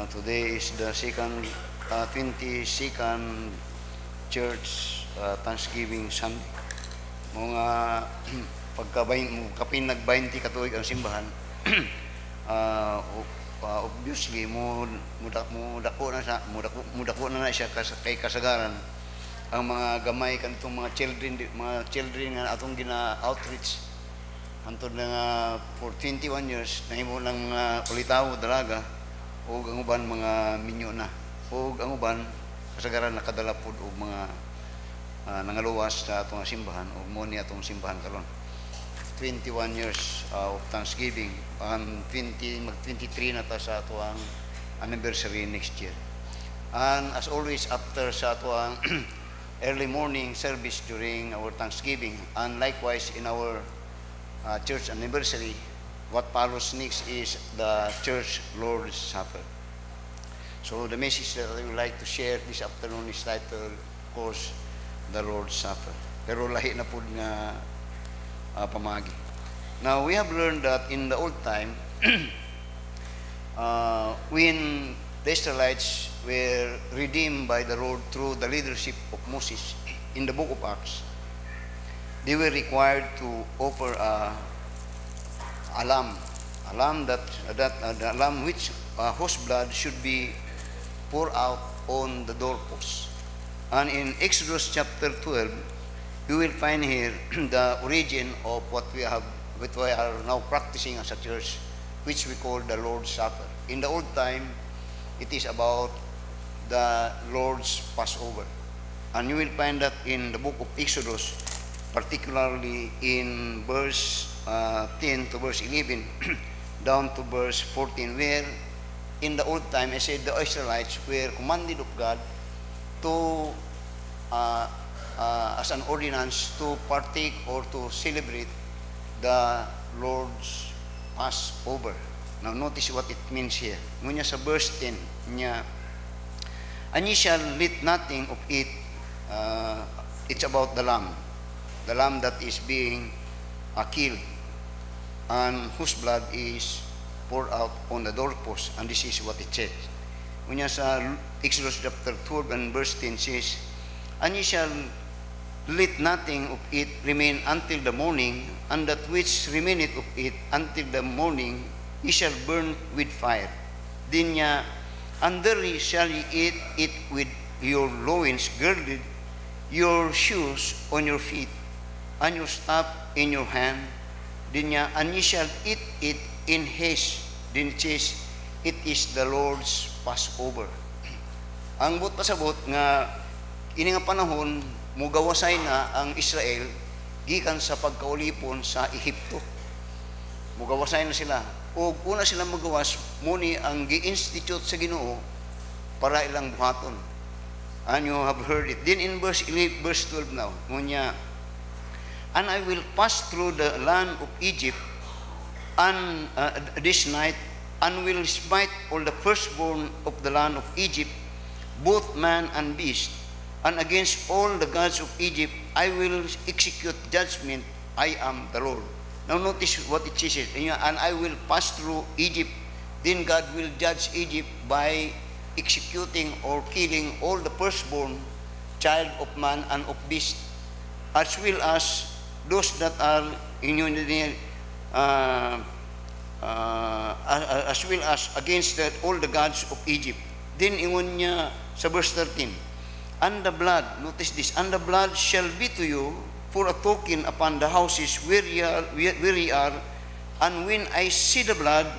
Today is the 22nd Church Thanksgiving Sunday. Mga kapinag 20 katuig ang simbahan. Obviously mudako na siya kay kasagaran ang mga gamay kanitong mga children nga atong gina-outreach hantod na nga for 21 years nahimo lang ulitaw dalaga o ang uban mga minyo na o ang uban kasagaran nakadala pud og mga nangaluwas sa atong simbahan o mo ni atong simbahan karon 21 years of Thanksgiving and 23 na ta sa atong anniversary next year. And as always after sa atong early morning service during our Thanksgiving and likewise in our church anniversary, what follows next is the church Lord's Supper. So the message that I would like to share this afternoon is titled, of course, the Lord's Supper. Pero lahi na po nga pamagi. Now we have learned that in the old time, when the Israelites were redeemed by the Lord through the leadership of Moses in the book of Acts, they were required to offer a lamb that the lamb which whose blood should be poured out on the doorposts. And in Exodus chapter 12, you will find here the origin of what we are now practicing as a church, which we call the Lord's Supper. In the old time, it is about the Lord's Passover, and you will find that in the book of Exodus, particularly in verse 10 to verse 11 down to verse 14, where in the old time, I said, the Israelites were commanded of God to as an ordinance to partake or to celebrate the Lord's Passover. Now notice what it means here. Ngunya sa verse 10 niya, and ye shall eat nothing of it. It's about the lamb that is being killed and whose blood is poured out on the doorpost. And this is what it says. Ngunya sa Exodus chapter 12 and verse 10 says, and ye shall let nothing of it remain until the morning, and that which remaineth of it until the morning ye shall burn with fire. Then niya, and there shall ye eat it with your loins girded, your shoes on your feet, and your staff in your hand. Then niya, and ye shall eat it in haste. Then it says, it is the Lord's Passover. Ang but pasabot nga ini nga panahon mugawasay na ang Israel gikan sa pagkaulipon sa Ehipto. Mugawasay na sila. O una sila magawas, muni ang gi-institute sa Ginoo para ilang buhaton. And you have heard it. Then in verse 12 now, ngunya, and I will pass through the land of Egypt and this night, and will smite all the firstborn of the land of Egypt, both man and beast, and against all the gods of Egypt I will execute judgment. I am the Lord. Now notice what it says, and I will pass through Egypt. Then God will judge Egypt by executing or killing all the firstborn child of man and of beast, as well as those that are in as well as against all the gods of Egypt. Then ingon niya sa verse 13, and the blood, notice this, and the blood shall be to you for a token upon the houses where ye are, and when I see the blood,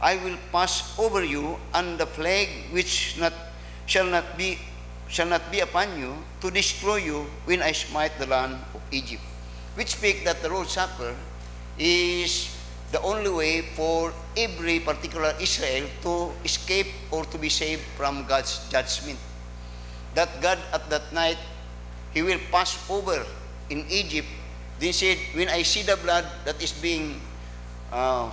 I will pass over you, and the plague which shall not be upon you, to destroy you when I smite the land of Egypt. Which speak that the Lord's Supper is the only way for every particular Israel to escape or to be saved from God's judgment. That God at that night, He will pass over in Egypt. Then said, when I see the blood that is being,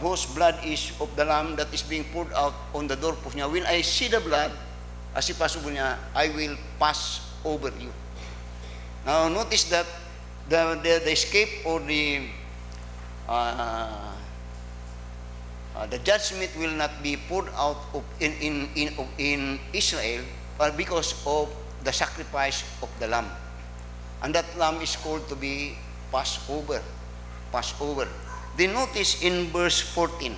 whose blood is of the lamb that is being poured out on the doorpost niya, when I see the blood, as He pass over niya, I will pass over you. Now notice that the escape or the the judgment will not be poured out in Israel because of the sacrifice of the lamb. And that lamb is called to be Passover. Passover. Then notice in verse 14.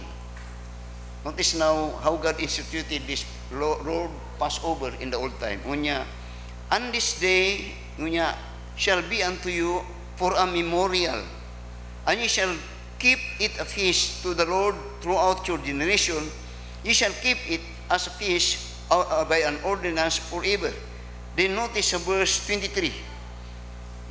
Notice now how God instituted this Lord Passover in the old time. Unya, and this day, unya, shall be unto you for a memorial, and ye shall keep it a feast to the Lord throughout your generation. Ye shall keep it as a feast by an ordinance forever. Then notice verse 23.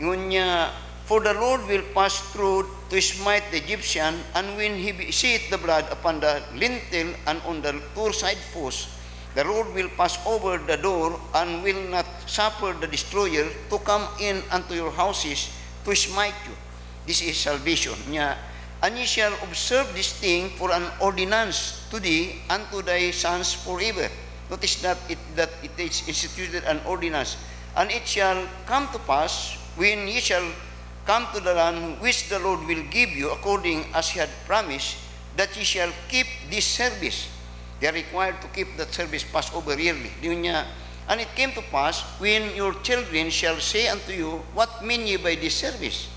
Unya, for the Lord will pass through to smite the Egyptian, and when he seeth the blood upon the lintel and on the two side posts, the Lord will pass over the door and will not suffer the destroyer to come in unto your houses to smite you. This is salvation. And ye shall observe this thing for an ordinance to thee and to thy sons forever. Notice that it is instituted an ordinance. And it shall come to pass when ye shall come to the land which the Lord will give you according as he had promised, that ye shall keep this service. They are required to keep that service Passover yearly. And it came to pass, when your children shall say unto you, what mean ye by this service?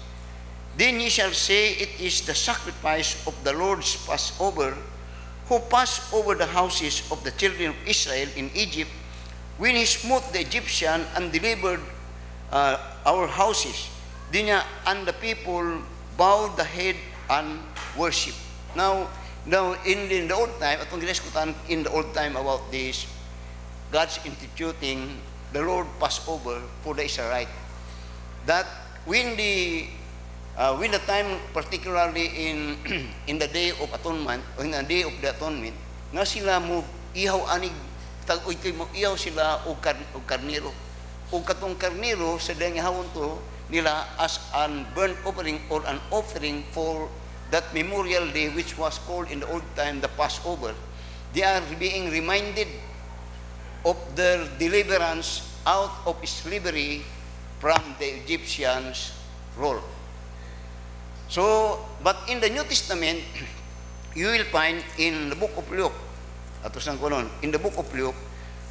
Then ye shall say, it is the sacrifice of the Lord's Passover, who passed over the houses of the children of Israel in Egypt, when he smote the Egyptian and delivered our houses. And the people bowed the head and worship. Now in the old time, atong giniskutan in the old time about this, God's instituting the Lord Passover for the Israelite. That when the time, particularly in the day of atonement, or in the day of the atonement, nga sila mo ihaw anig tag-uy mo ihaw sila og karnero. Og katong karnero sa dayang ihawon to nila as an burnt offering or an offering for that memorial day which was called in the old time the Passover. They are being reminded of their deliverance out of slavery from the Egyptians' rule. So, but in the New Testament, you will find in the book of Luke, in the book of Luke,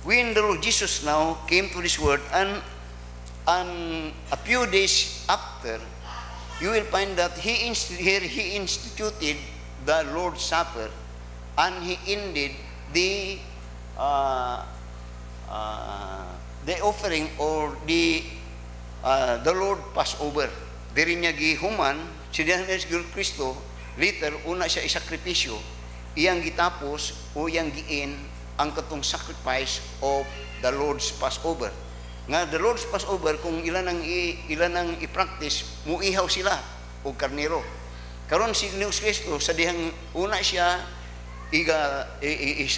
when the Lord Jesus now came to this world, and a few days after, you will find that he instituted the Lord's Supper, and he ended the offering or the Lord Passover. Diri niya gihuman, siya ni Kristo, later, una siya isakripisyo, iyang gitapos o iyang giin ang katong sacrifice of the Lord's Passover. Nga, the Lord's Passover, kung ilan ang i-practice, muihaw sila o karnero. Karon si Neus Kristo, sa dihang una siya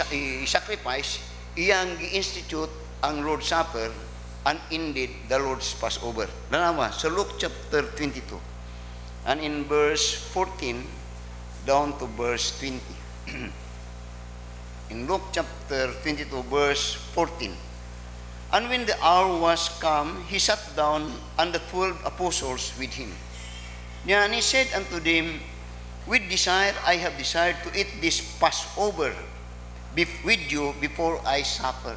i-sacrifice, iyang gi-institute ang Lord's Supper, and indeed the Lord's Passover. Dalawa, sa Luke chapter 22, and in verse 14 down to verse 20. In Luke chapter 22, verse 14. And when the hour was come, he sat down, and the 12 apostles with him. And he said unto them, with desire I have desired to eat this Passover with you before I suffer.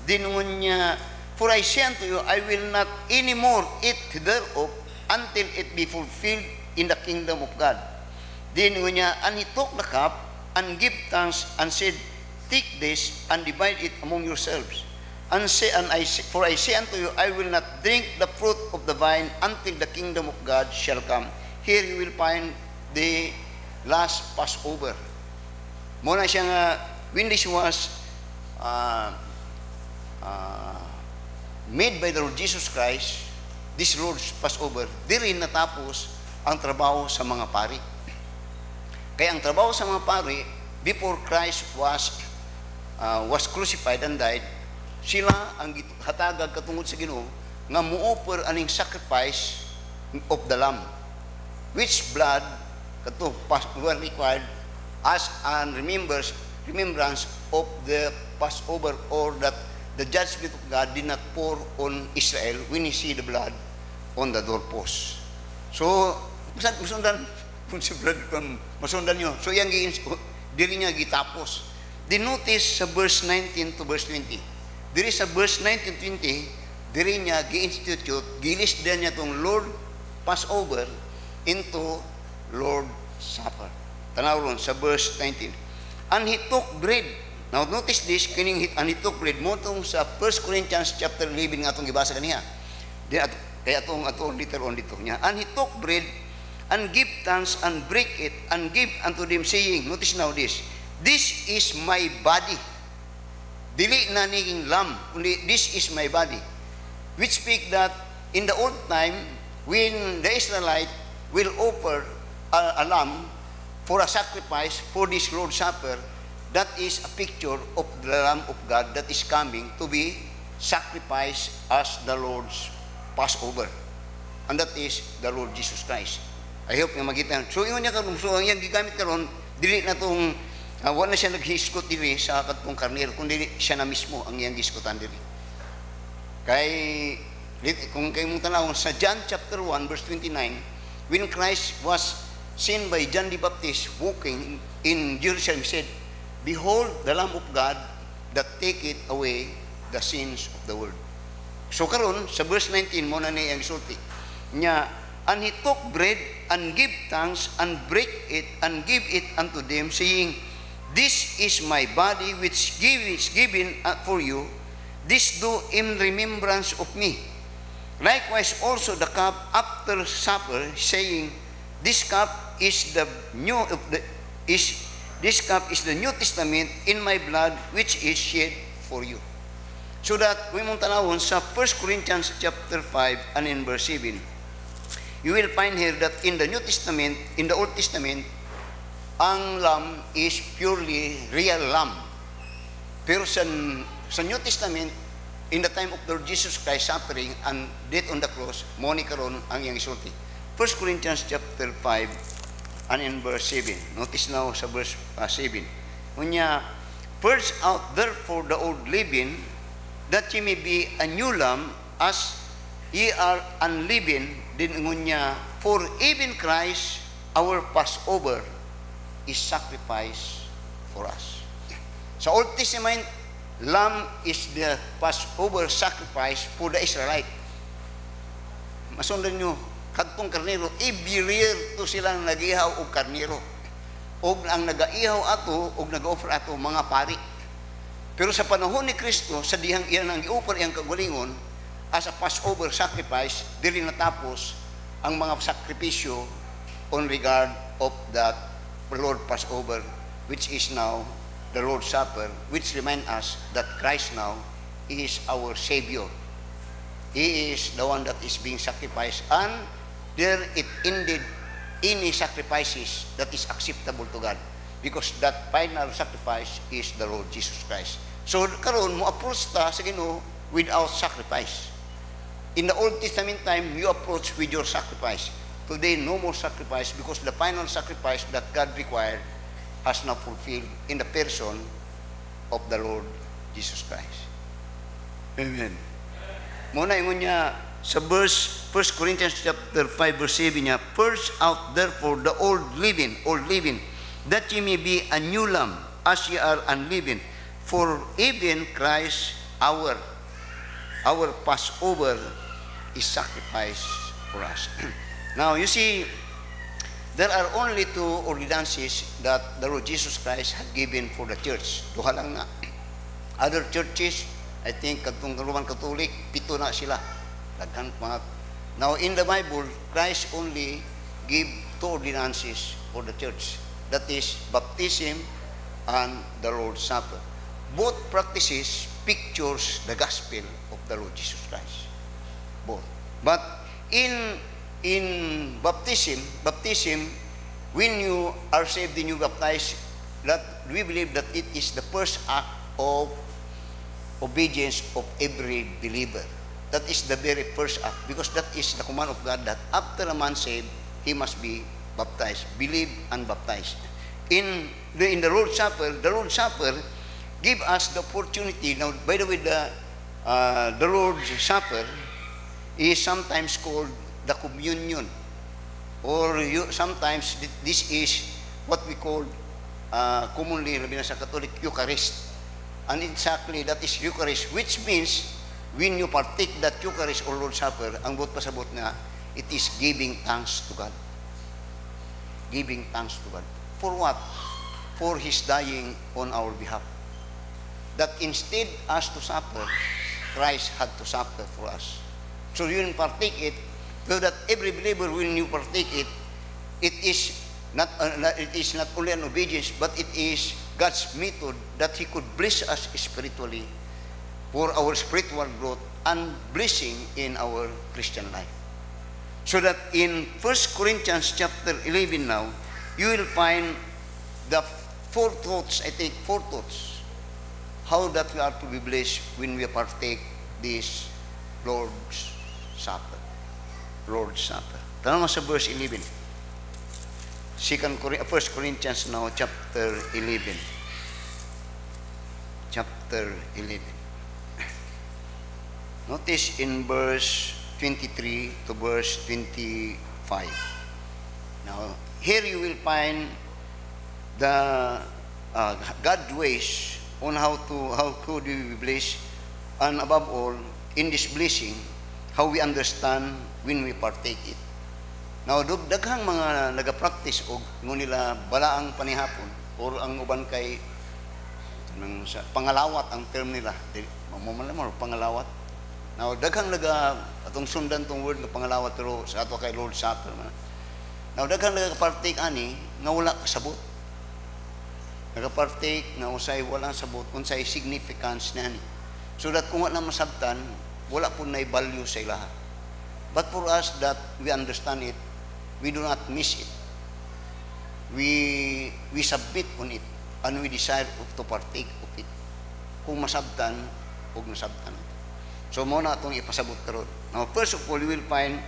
Dinungon niya, for I say unto you, I will not any more eat thereof until it be fulfilled in the kingdom of God. Dinungon niya, and he took the cup, and gave thanks, and said, take this, and divide it among yourselves. For I say unto you, I will not drink the fruit of the vine until the kingdom of God shall come. Here you will find the last Passover. Muna siya nga, when this was made by the Lord Jesus Christ, this Lord's Passover, di rin natapos ang trabaho sa mga pari. Kaya ang trabaho sa mga pari, before Christ was crucified and died, sila ang hatagag katungod sa Ginoo nga mo-offer aning sacrifice of the lamb, which blood kato were required as an remembrance of the Passover, or that the judgment of God did not pour on Israel when he see the blood on the doorpost. So, masundan kung si blood masundan nyo. So, diri niya gitapos. Dinotice sa verse 19 to verse 20. Diri sa verse 19 to 20, diri niya gi-institute, gilis din niya tong Lord Passover into Lord Supper. Tanaw ron sa verse 19. And he took bread. Now notice this, and he took bread mo tong sa 1 Corinthians chapter 11 nga atong gibasa kaniya. Kaya atong later on dito niya. And he took bread and give thanks and break it and give unto them saying, notice now this is my body. Dili na niging lamb, kundi this is my body. Which speak that in the old time, when the Israelite will offer a lamb for a sacrifice for this Lord's Supper, that is a picture of the Lamb of God that is coming to be sacrificed as the Lord's Passover. And that is the Lord Jesus Christ. I hope nga makita. So, yun niya karon. So, yung gigamit karon, dili na itong, wala na siya naghiskot dili sa katong karnero, kundi siya na mismo ang iyang diskutan dili. Kung kayo mong tanawon, sa John chapter 1, verse 29, when Christ was seen by John the Baptist walking in Jerusalem, he said, behold the Lamb of God that taketh away the sins of the world. So karon sa verse 19 mo na ni ang sulti nya, and he took bread and give thanks and break it and give it unto them, saying, this is my body which is given for you. This do in remembrance of me. Likewise also the cup after supper, saying, this cup is the New Testament in my blood, which is shed for you. So that, kung mong tanawon sa 1 Corinthians chapter 5 and in verse 7, you will find here that in the New Testament, in the Old Testament, ang lamb is purely real lamb. Pero sa New Testament, in the time of the Lord Jesus Christ suffering and death on the cross, moni karon ang iyang isulti. 1 Corinthians chapter 5 and in verse 7. Notice now sa verse 7. Unya, purge out therefore the old leaven, that ye may be a new lamb, as ye are unleavened. Din ngunya, for even Christ, our Passover, is sacrificed for us. Sa Old Testament, lamb is the Passover sacrifice for the Israelite. Masundan nyo, kadtong karnero, ibirir to silang nag-ihaw o karnero. O ang nag-ihaw ato, o nag-offer ato, mga pari. Pero sa panahon ni Kristo, sa dihang iyan ang i-offer iyang kagalingon, as a Passover sacrifice, dili natapos ang mga sakripisyo on regard of that Lord Passover, which is now the Lord's Supper, which remind us that Christ now is our Savior. He is the one that is being sacrificed, and there it ended any sacrifices that is acceptable to God, because that final sacrifice is the Lord Jesus Christ. So karon mo approach ta sa Ginoo without sacrifice. In the Old Testament time, you approach with your sacrifice. Today, no more sacrifice, because the final sacrifice that God required has now fulfilled in the person of the Lord Jesus Christ. Amen. Muna ingon niya sa verse 1 Corinthians chapter 5 verse 7 niya, purge out therefore the old leaven, that ye may be a new lamb, as ye are unleavened. For even Christ, our Passover, is sacrificed for us. Now, you see, there are only two ordinances that the Lord Jesus Christ had given for the church. Duha lang na. Other churches, I think, katong Roman Catholic, 7 na sila. Now, in the Bible, Christ only gave 2 ordinances for the church. That is, baptism and the Lord's Supper. Both practices pictures the gospel of the Lord Jesus Christ. Both. But in baptism, when you are saved and you baptize, that we believe that it is the first act of obedience of every believer. That is the very first act, because that is the command of God that after a man saved, he must be baptized, believe and baptized. In the Lord's Supper give us the opportunity. Now, by the way, the Lord's Supper is sometimes called the communion, or sometimes this is what we call commonly labi na sa Catholic, Eucharist. And exactly that is Eucharist, which means when you partake that Eucharist or Lord's Supper, ang buot pasabot na it is giving thanks to God. Giving thanks to God. For what? For His dying on our behalf. That instead us to suffer, Christ had to suffer for us. So you partake it, so that every believer, when you partake it, it is not only an obedience, but it is God's method that He could bless us spiritually for our spiritual growth and blessing in our Christian life. So that in 1 Corinthians chapter 11 now, you will find the four thoughts, how that we are to be blessed when we partake this Lord's Supper. Lord's Supper. Tanong mo sa verse 11. 1 Corinthians now, chapter 11. Chapter 11. Notice in verse 23 to verse 25. Now, here you will find the God's ways on how could we be blessed, and above all, in this blessing, how we understand when we partake it. Now, daghang mga nagapractice og ngunila balaang panihapon or ang uban kay pangalawat ang term nila. Mamumalamor pangalawat. Now, daghang atong sundan tong word nga pangalawat pero sa ato kay Lord's Supper man. Now, daghang nagapartake ani nga wala kasabot. Nagapartake nga usay wala sabot unsay significance niya ni. So that kung wala masabtan, wala po na value sa ilaha. But for us that we understand it, we do not miss it. We submit on it and we desire to partake of it. Kung masabtan, huwag nasabtan. So muna itong ipasabot karon. Now, first of all, you will find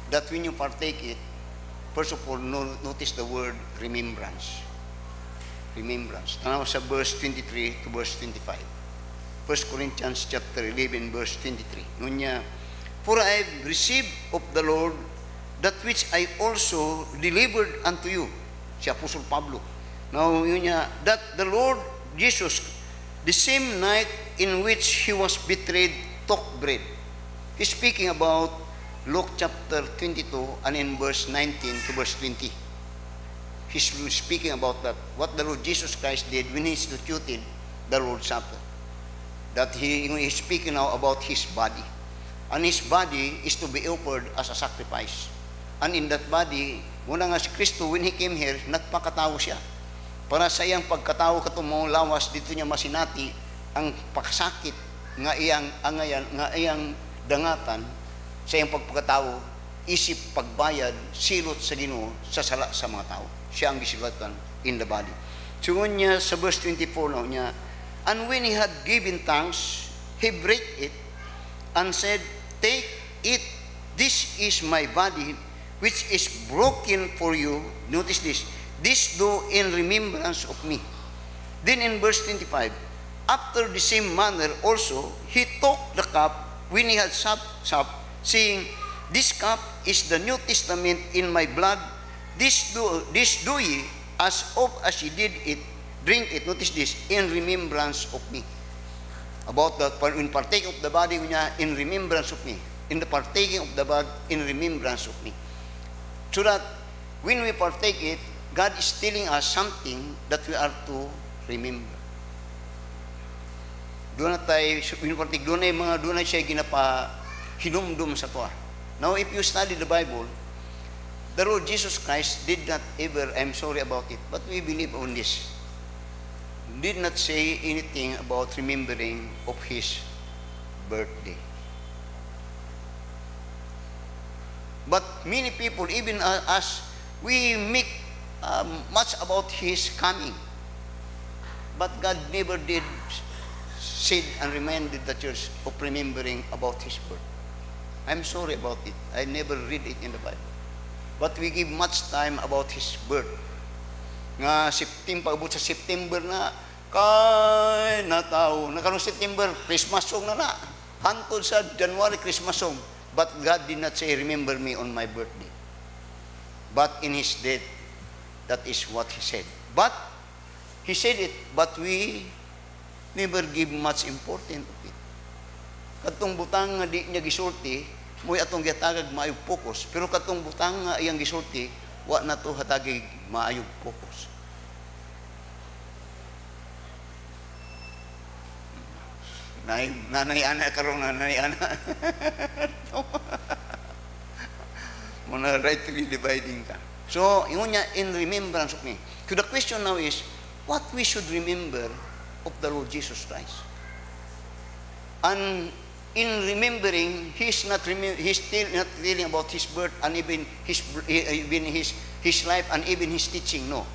that when you partake it, first of all, notice the word remembrance. Remembrance. Tanaw sa verse 23 to verse 25. 1 Corinthians chapter 11, verse 23. Nunya, for I have received of the Lord that which I also delivered unto you. Si Apostle Pablo. Now, yun niya, that the Lord Jesus, the same night in which He was betrayed, took bread. He's speaking about Luke chapter 22 and in verse 19 to verse 20. He's speaking about that, what the Lord Jesus Christ did when He instituted the Lord's Supper. That He is speaking now about His body. And His body is to be offered as a sacrifice. And in that body, muna nga si Kristo, when He came here, nagpakatawo siya. Para sa iyang pagkatawo katong lawas, dito niya masinati ang pagsakit nga iyang dangatan sa iyang pagkatawo, isip pagbayad, silot sa Ginoo sa sala sa mga tao. Siya ang gisulatan in the body. So niya sa verse 24 now niya, and when He had given thanks, He brake it and said, take it, this is my body, which is broken for you. Notice this do in remembrance of me. Then in verse 25, after the same manner also, He took the cup when He had supped, saying, this cup is the New Testament in my blood. This do ye, as oft as ye did it, drink it, notice this, in remembrance of me. About that, when partaking of the body niya, in remembrance of me. In the partaking of the body, in remembrance of me. So that, when we partake it, God is telling us something that we are to remember. Doon na tayo, when we partake, doon na siya hinumdum sa toa. Now, if you study the Bible, the Lord Jesus Christ did not ever, I'm sorry about it, but we believe on this, did not say anything about remembering of His birthday. But many people, even us, we make much about His coming. But God never did said and reminded the church of remembering about His birth. I'm sorry about it. I never read it in the Bible. But we give much time about His birth. Nga pag-abot sa September na, kay nataw. Nakaroon September, Christmas song na. Hantod sa January, Christmas song. But God did not say, remember me on my birthday. But in His death, that is what He said. But He said it, but we never give much importance of it. Katong butang nga di niya gisulti, mo'y atong gihatagag maayog focus. Pero katong butang nga iyang gisulti, wa na to hatagig maayog focus. Nanay ana karon nanay ana. Muna rightly dividing ka. So, yun niya, in remembrance of me. So the question now is, what we should remember of the Lord Jesus Christ? And in remembering, he's still not telling about his birth and even his life and even his teaching. No,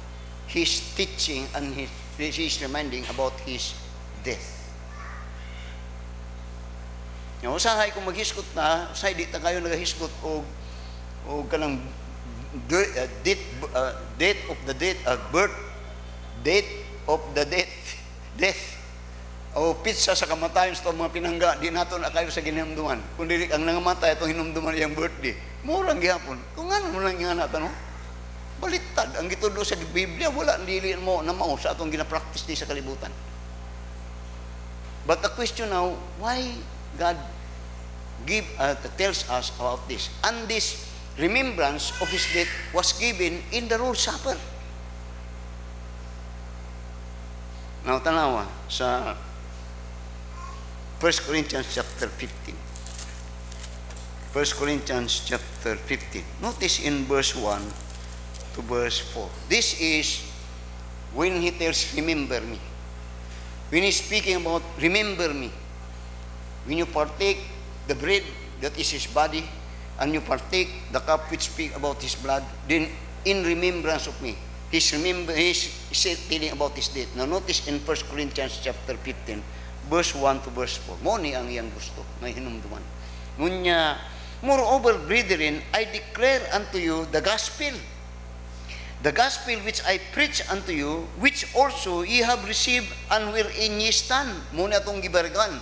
he's teaching and he's reminding about his death. Now, usahay kung maghiskot na, usahay di ta kayo nagahiskot o kanang date of the birth, date of the death, o pizza sa kamatayon sa mga pinangga, di nato na kayo sa ginamduman. Kung dili ang nangamatay itong hinumduman yung birthday, murang gihapon. Kung ano mo lang nga natin, no? Baliktad. Ang gitudo sa Biblia, wala dili mo na mao sa atong ginapractice di sa kalibutan. But the question now, why God tells us about this? And this remembrance of his death was given in the Lord's Supper. Now, tanawa sa 1 Corinthians chapter 15. 1 Corinthians chapter 15. Notice in verse 1 to verse 4. This is when he tells, remember me. When he's speaking about remember me, when you partake the bread that is his body, and you partake the cup which speak about his blood, then in remembrance of me. He's telling about his death. Now notice in 1 Corinthians chapter 15, verse 1 to verse 4. Moni ang iyang gusto, may hinumduman. Ngunya, moreover, brethren, I declare unto you the gospel which I preach unto you, which also ye have received, and wherein ye stand. Muna atong gibargan,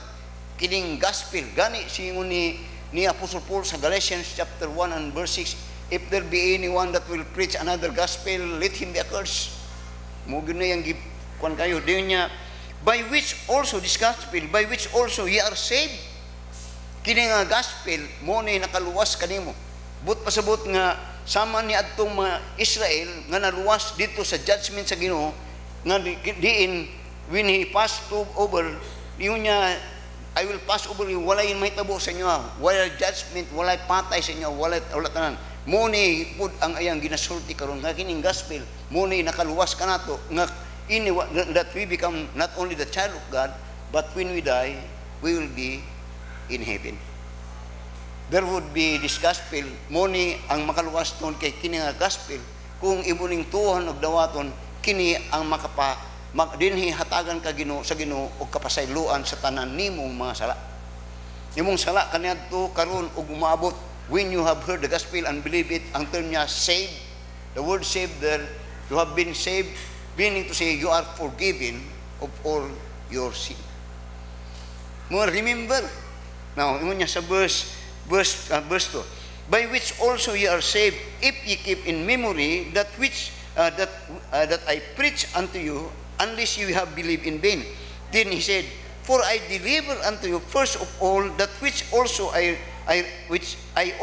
kining gospel. Gani singon ni Apostle Paul sa Galatians chapter 1 and verse 6, if there be anyone that will preach another gospel, let him be accursed. Mugin na yung kuan kayo. Diyon niya, by which also, this gospel, by which also ye are saved. Kini nga gospel, mo ni nakaluwas kanimo. But pasabot nga, sama ni adtong mga Israel, nga naluwas dito sa judgment sa Ginoo, nga diin, when he passed over, yun niya, I will pass over you, walay mahitabo sa inyo, walay judgment, walay patay sa inyo, walay tanan. Muni pud ang ayang ginasulti karon nga kining gospel, muni nakaluwas kanato nga that we become not only the child of God, but when we die, we will be in heaven. There would be this gospel, muni ang makaluwas ton kay kini nga gospel, kung imuning tuhan og dawaton, kini ang dinhi hatagan ka Ginoo sa Ginoo og kapasayloan sa tanan nimong mga sala. Nimong sala kaniadto karon og umaabot when you have heard the gospel and believe it. Ang term niya saved, the word saved there, you have been saved, meaning to say you are forgiven of all your sin. More remember. Now, yun niya sa verse 2. By which also ye are saved, if ye keep in memory that which that I preach unto you, unless you have believed in vain. Then he said, for I deliver unto you first of all that which also I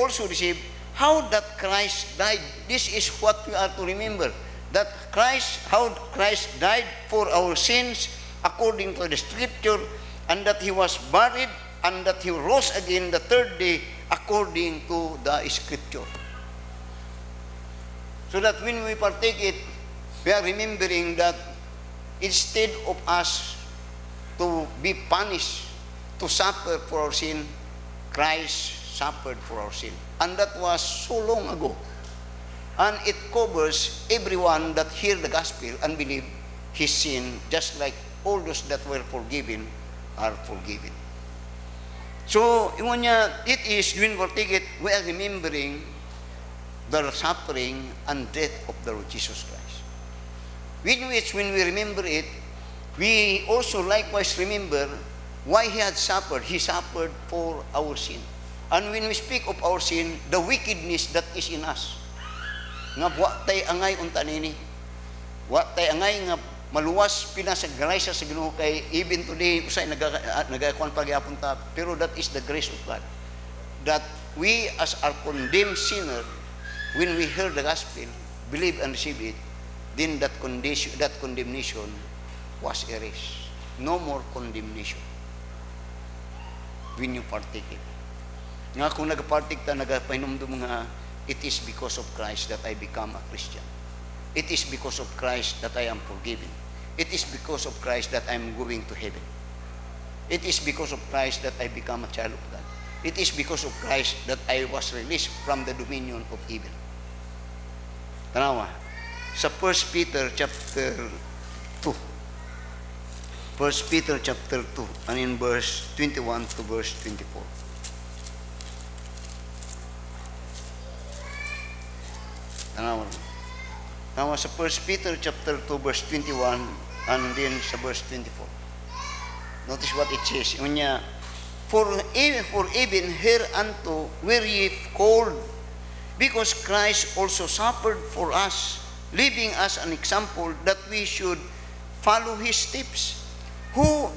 also received, how that Christ died. This is what we are to remember. That how Christ died for our sins according to the scripture, and that he was buried, and that he rose again the third day according to the scripture. So that when we partake it, we are remembering that instead of us to be punished, to suffer for our sin, Christ suffered for our sin. And that was so long ago. And it covers everyone that hear the gospel and believe his sin, just like all those that were forgiven are forgiven. So, it is, when we take it, we are remembering the suffering and death of the Lord Jesus Christ. When we remember it, we also likewise remember why he had suffered. He suffered for our sin. And when we speak of our sin, the wickedness that is in us, nga wa tay angay unta nini, wa tay angay nga maluwas pinasaggrasya sa Ginoo kay even today usay nagakuan pagyapon ta, pero that is the grace of God, that we as our condemned sinner, when we hear the gospel, believe and receive it, then that condemnation was erased. No more condemnation when you partake it. Nga kung nagpartik ta, nagapahinumdum nga, it is because of Christ that I become a Christian. It is because of Christ that I am forgiven. It is because of Christ that I am going to heaven. It is because of Christ that I become a child of God. It is because of Christ that I was released from the dominion of evil. Tanawa, sa 1 Peter chapter 2. 1 Peter chapter 2, and in verse 21 to verse 24. Tanawa sa 1 Peter chapter 2 verse 21 and then sa verse 24. Notice what it says. Unya, for even hereunto were ye called, because Christ also suffered for us, leaving us an example that we should follow his steps, who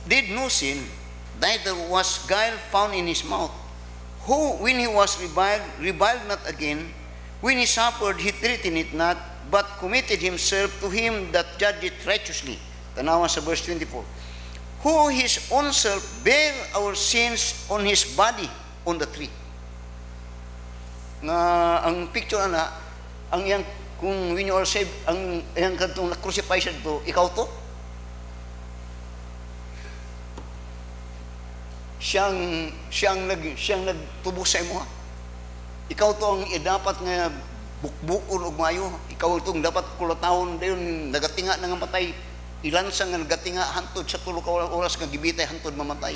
did no sin, neither was guile found in his mouth, who when he was reviled not again, when he suffered, he threatened it not, but committed himself to him that judgeth righteously. Tanawa sa verse 24. Who his own self bare our sins on his body on the tree. Nga ang picture ana, ang yang kung when you are saved, ang yang kadtong na-crucify siya to, ikaw to. Siyang nagtubos sa imo. Ikaw to ang dapat nga bukbukon og mayo. Ikaw itong dapat kulatawon dayon nagatinga nga matay. Ilansa nga nagatinga hantod sa tulo ka oras nga gibitay hantod mamatay.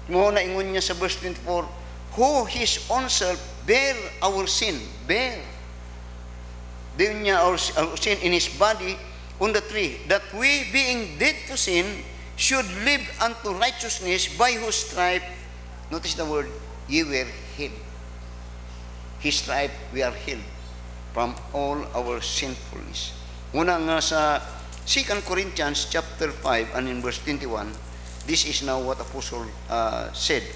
Mo na ingon niya sa verse 24, who his own self bear our sin, bear. Dayon niya our sin in his body on the tree, that we being dead to sin should live unto righteousness, by whose stripe, notice the word, ye were healed. His stripe we are healed from all our sinfulness. Una nga sa 2 Corinthians chapter 5 and in verse 21, this is now what Apostle said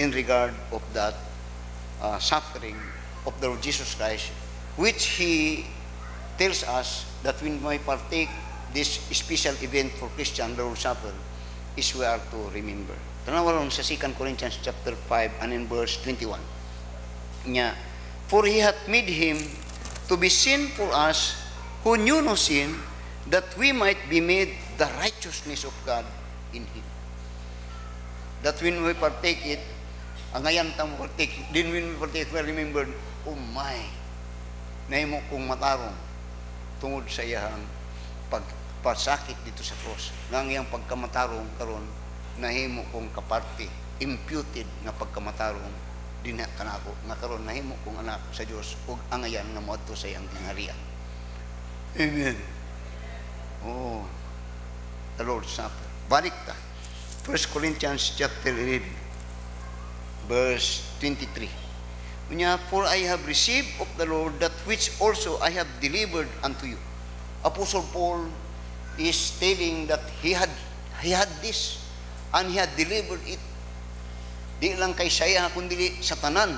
in regard of that suffering of the Lord Jesus Christ, which he tells us that when we partake this special event for Christian, the Lord's Supper, is we are to remember. Tanawa ron sa 2 Corinthians chapter 5 and in verse 21. Nya, for he hath made him to be sin for us who knew no sin, that we might be made the righteousness of God in him. That when we partake it, ang ngayon tamo partake, then when we partake, we remember, oh my, nahimo kong matarong tungod sa iyang pagpasakit dito sa cross. Nang iyang pagkamatarong karon, nahimo kong kaparte, imputed na pagkamatarong din kanako nga karon nahimo kong anak sa Dios ug angayan nga moadto sa iyang gingharian. Amen. Oh, the Lord's Supper. Balik ta. 1 Corinthians chapter 11 verse 23. Unya, for I have received of the Lord that which also I have delivered unto you. Apostle Paul is telling that he had this and he had delivered it. Di lang kay saya kundi sa tanan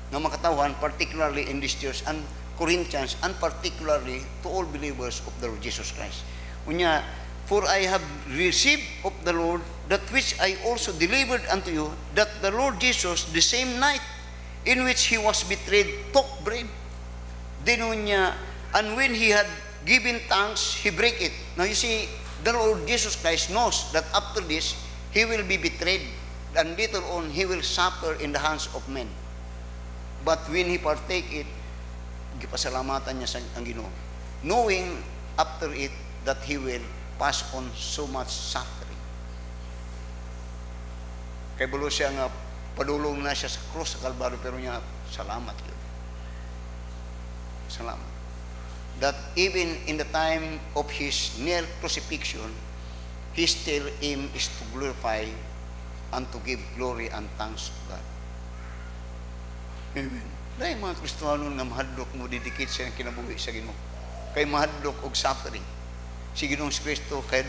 nga makatawhan, particularly in this church and Corinthians, and particularly to all believers of the Lord Jesus Christ. Unya, for I have received of the Lord that which I also delivered unto you, that the Lord Jesus, the same night in which he was betrayed, took bread. Then unya, and when he had given thanks, he break it. Now you see, the Lord Jesus Christ knows that after this, he will be betrayed, and later on, he will suffer in the hands of men. But when he partake it, gipasalamatan niya sa ang Ginoo, knowing after it that he will pass on so much suffering. Kay bulo siya nga padulong na siya sa cross sa Kalbaryo, pero niya salamat yun. Salamat. That even in the time of his near crucifixion, his still aim is to glorify and to give glory and thanks to God. Amen. Dahil mga Kristiyano nga mahadlok mo didikit sa kinabuhi sa Ginoo, kay mahadlok og suffering. si Ginoong Kristo kay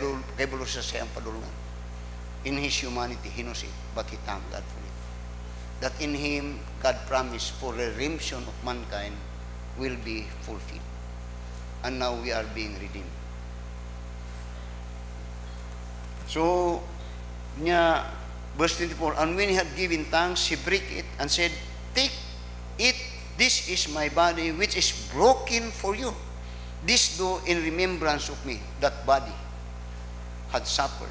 bulos sa siyang padulungan. In His humanity, He knows it, but He thanked God for it. That in Him, God promised for the redemption of mankind will be fulfilled. And now we are being redeemed. So, verse 24, and when He had given thanks, He broke it and said, take it, this is my body which is broken for you. This do in remembrance of me. That body had suffered.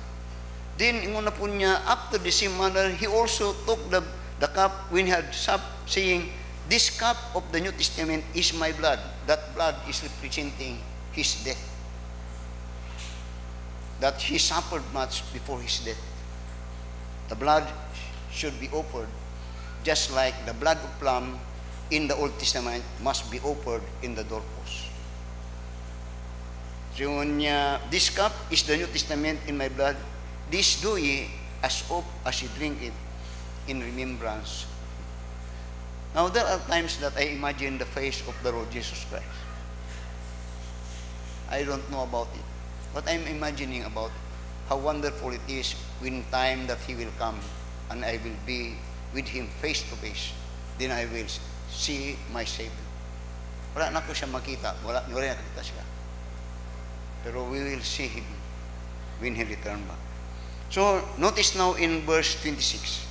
Then, inguna po niya, after the same manner, He also took the cup when He had supped, saying, this cup of the New Testament is my blood. That blood is representing His death. That He suffered much before His death. The blood should be offered just like the blood of lamb in the Old Testament must be offered in the doorpost. So this cup is the New Testament in my blood. This do ye as oft as ye drink it in remembrance. Now there are times that I imagine the face of the Lord Jesus Christ. I don't know about it, but I'm imagining about how wonderful it is when time that He will come and I will be with Him face to face. Then I will see my Savior. Wala na ko siya makita. Wala nakita siya. Pero we will see Him when He return back. So, notice now in verse 26.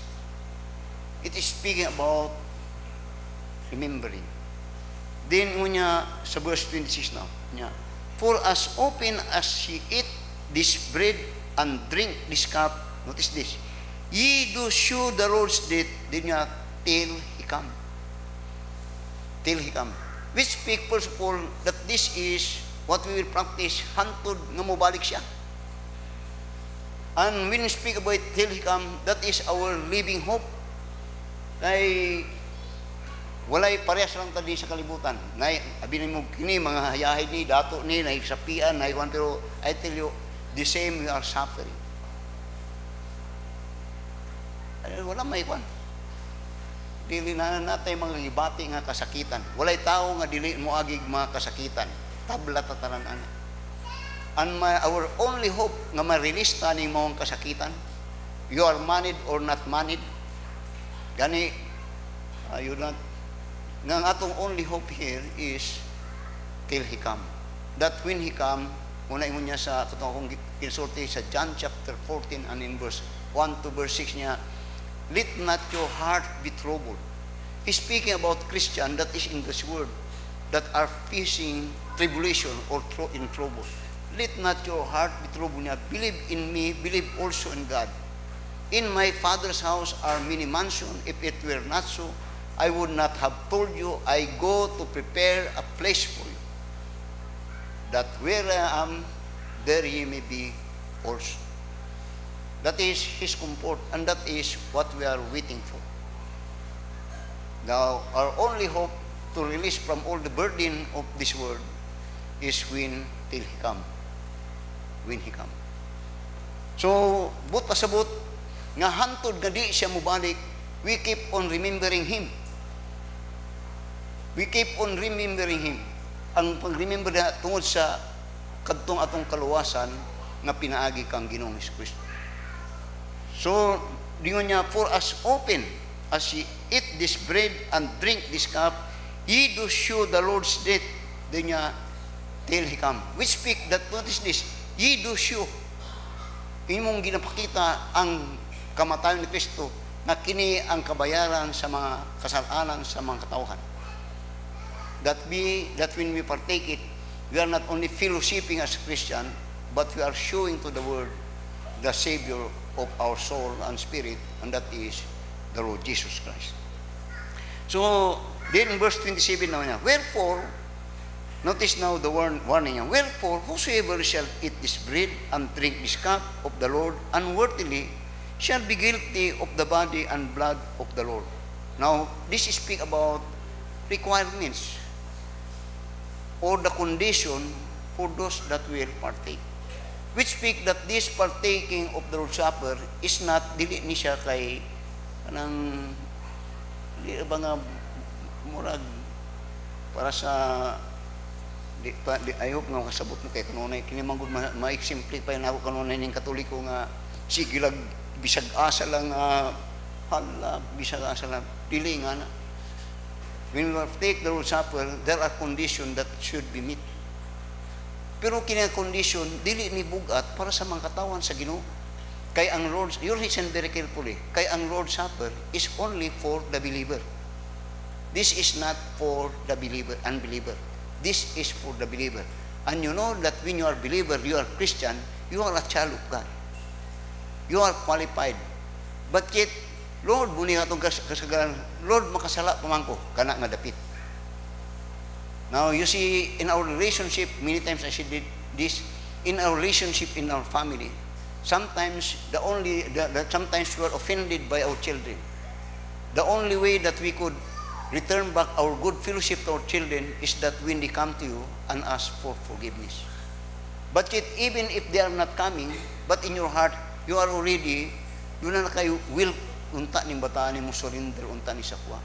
It is speaking about remembering. Then, sa verse 26 now, for as often as ye eat this bread and drink this cup, notice this, ye do shew the Lord's death, then till He come. Till He come. Which speak first of all that this is what we will practice, hantod nga mobalik siya. And when we speak about till He come, that is our living hope. Kay walay parehas lang tadi sa kalibutan. Abinin mo kini mga hayahay ni dato ni naisapian na ikwan, pero I tell you the same we are suffering. Wala may ikwan. Dili na natay mga gibati nga kasakitan. Walay tao nga dili mo agig mga kasakitan. Tabla tatanan ana. And our only hope nga ma-release ta ning mong kasakitan, you are managed or not managed, gani you not nga atong only hope here is till He come. That when He come, una ingon niya sa katong akong kinsulti sa John chapter 14 and in verse 1 to verse 6 niya, let not your heart be troubled. He's speaking about Christian that is in this world that are facing tribulation or in trouble. Let not your heart be troubled. Believe in me, believe also in God. In my Father's house are many mansions. If it were not so, I would not have told you. I go to prepare a place for you, that where I am, there ye may be also. That is His comfort, and that is what we are waiting for. Now, our only hope to release from all the burden of this world is when till He come. When He come. So, but pasabot, nga hantod nga di siya mubalik, we keep on remembering Him. We keep on remembering Him. Ang pag-remember na tungod sa kadtong atong kaluwasan nga pinaagi kang Ginoong Kristo. So, dingon niya, for as often as ye eat this bread and drink this cup, ye do shew the Lord's death, then niya, till He come. Which speak that, notice this, ye do shew. Imong ginapakita ang kamatayon ni Kristo na kini ang kabayaran sa mga kasalanan sa mga katawhan. That when we partake it, we are not only fellowshipping as Christian, but we are showing to the world the Savior of our soul and spirit, and that is the Lord Jesus Christ. So, then in verse 27 now niya, wherefore, notice now the warning niya, wherefore, whosoever shall eat this bread and drink this cup of the Lord unworthily shall be guilty of the body and blood of the Lord. Now, this is speak about requirements or the condition for those that will partake. Which speak that this partaking of the Lord's Supper is not, dili ni siya kay kanang di ba nga murag para sa I hope nga kasabot mo kay kanunay kini man gud ma-simplify na ako kanunay ning Katoliko nga sige lang bisag asa lang hala bisag asa lang dili nga na. When we take the Lord's Supper, there are conditions that should be met. Pero kini condition dili ni bugat para sa mga katawan sa Ginoo. Kay ang Lord's, you listen very carefully. Kay ang Lord's Supper is only for the believer. This is not for the unbeliever. This is for the believer. And you know that when you are believer, you are Christian, you are a child of God. You are qualified. But yet, Lord, muni nga itong kasagaran, Lord, makasala paman ko, kana nga dapit. Now, you see, in our relationship, many times I said this, in our relationship, in our family, sometimes sometimes we are offended by our children. The only way that we could return back our good fellowship to our children is that when they come to you and ask for forgiveness. But yet, even if they are not coming, but in your heart, you are already, yun na kayo will, unta ning bataan ni mo surrender, unta ni sakwa.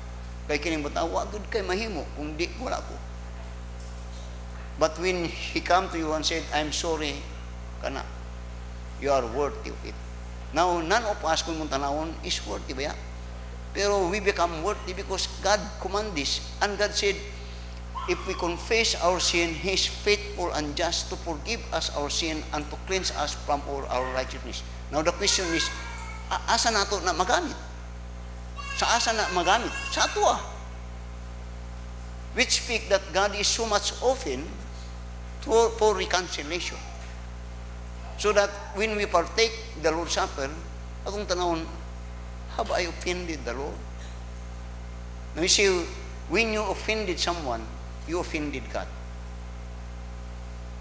Kay kining bataan, wagod kay mahimo, kung di, wala ko. But when he come to you and said, I'm sorry, kana, you are worthy of it. Now, none of us kung mong tanawon is worthy ba ya? Pero we become worthy because God commanded this. And God said, if we confess our sin, He is faithful and just to forgive us our sin and to cleanse us from all our righteousness. Now the question is, asa na ito na magamit? Sa asa na magamit? Sa ato which speak that God is so much open for reconciliation. So that when we partake the Lord's Supper, atong tanawon, have I offended the Lord? Now you see, when you offended someone, you offended God.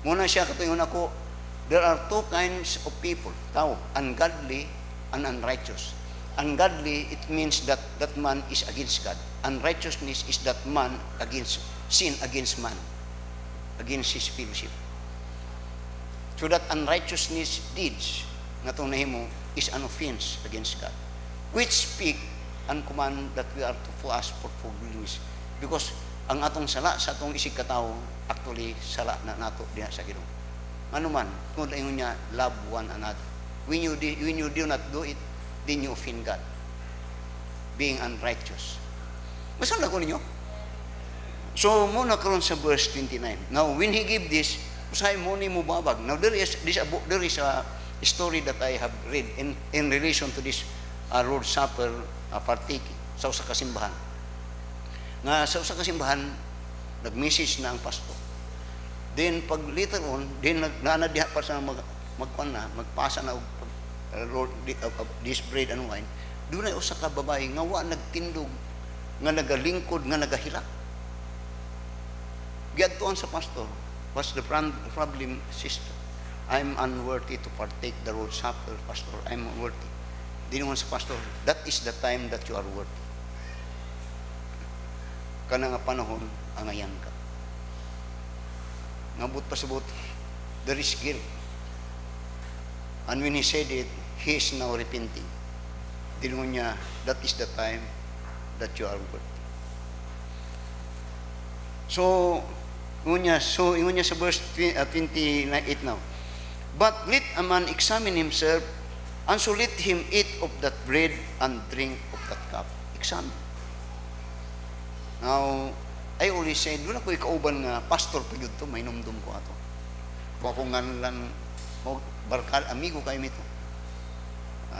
Muna siya katuyon ako, there are two kinds of people, tao, ungodly and unrighteous. Ungodly, it means that that man is against God. Unrighteousness is that man sin against man, against his fellowship. So that unrighteousness deeds nga itong nahimo is an offense against God, which speak and command that we are to ask for forgiveness. Because ang atong sala sa atong isig katao, actually sala na nato diha sa Ginoo. Ano man, kung ingon niya, love one another. When you do not do it, then you offend God, being unrighteous. Basta na ko ninyo. So, muna karon sa verse 29. Now, when he gave this, usahay mo ni mo babag. Now, there is a story that I have read in relation to this Lord's Supper partaking sa usa ka simbahan. Nga sa usa ka simbahan, nag-message na ang pastor. Then, pag later on, then diha pa sa magpasa na Lord, this bread and wine, doon ay usa ka babae nga wa nagtindog, nga nagalingkod, nga nagahilak. Giadtuan sa pastor, what's the problem, sister? I'm unworthy to partake the Lord's Supper, pastor. I'm unworthy. Dinuman sa pastor, that is the time that you are worthy. Kana nga panahon, angayan ka. Nabot pa sabot, there is guilt. And when he said it, he is now repenting. Dinuman niya, that is the time that you are worthy. So, ingon niya sa verse 28 now. But let a man examine himself, and so let him eat of that bread and drink of that cup. Examine. Now, I always said, doon ako ikauban nga, pastor pa yun to, may numdum ko ato. Kung ako nga lang, barkal, amigo kayo nito.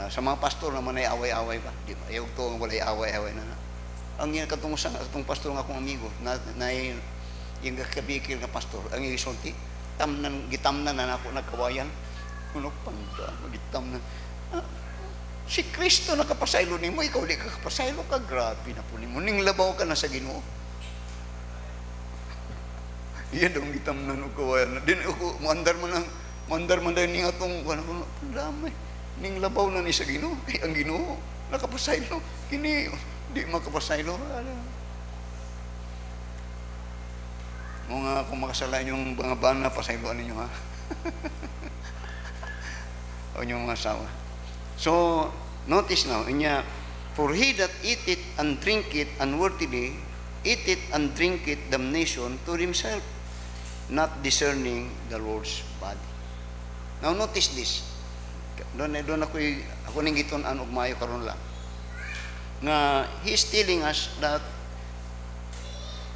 Sa mga pastor naman ay away-away pa. Di ba? Ayaw to, wala away-away na. Ang yan katong sa itong pastor nga akong amigo, na yung kabikil nga pastor, ang isunti, gitamnan na ako nagkawayan. Ano pang gitamnan. Si Kristo nakapasaylo ni mo, ikaw di ka kapasaylo ka, grabe na po ni mo. Ning labaw ka na sa Ginoo. Iyan daw gitamnan o kawayan. Din ako, mandar man dahil niya itong, damay, ning labaw na ni sa Ginoo. Kaya ang Ginoo, nakapasaylo. Kini, di makapasaylo. Mga kung makasalaan yung mga bana, pasayloan ninyo ha. O yung mga asawa. So, notice now, for he that eat it and drink it unworthily, eat it and drink it damnation to himself. not discerning the Lord's body. Now notice this. Doon ako ning giton-an og maayo karon lang. Nga He's telling us that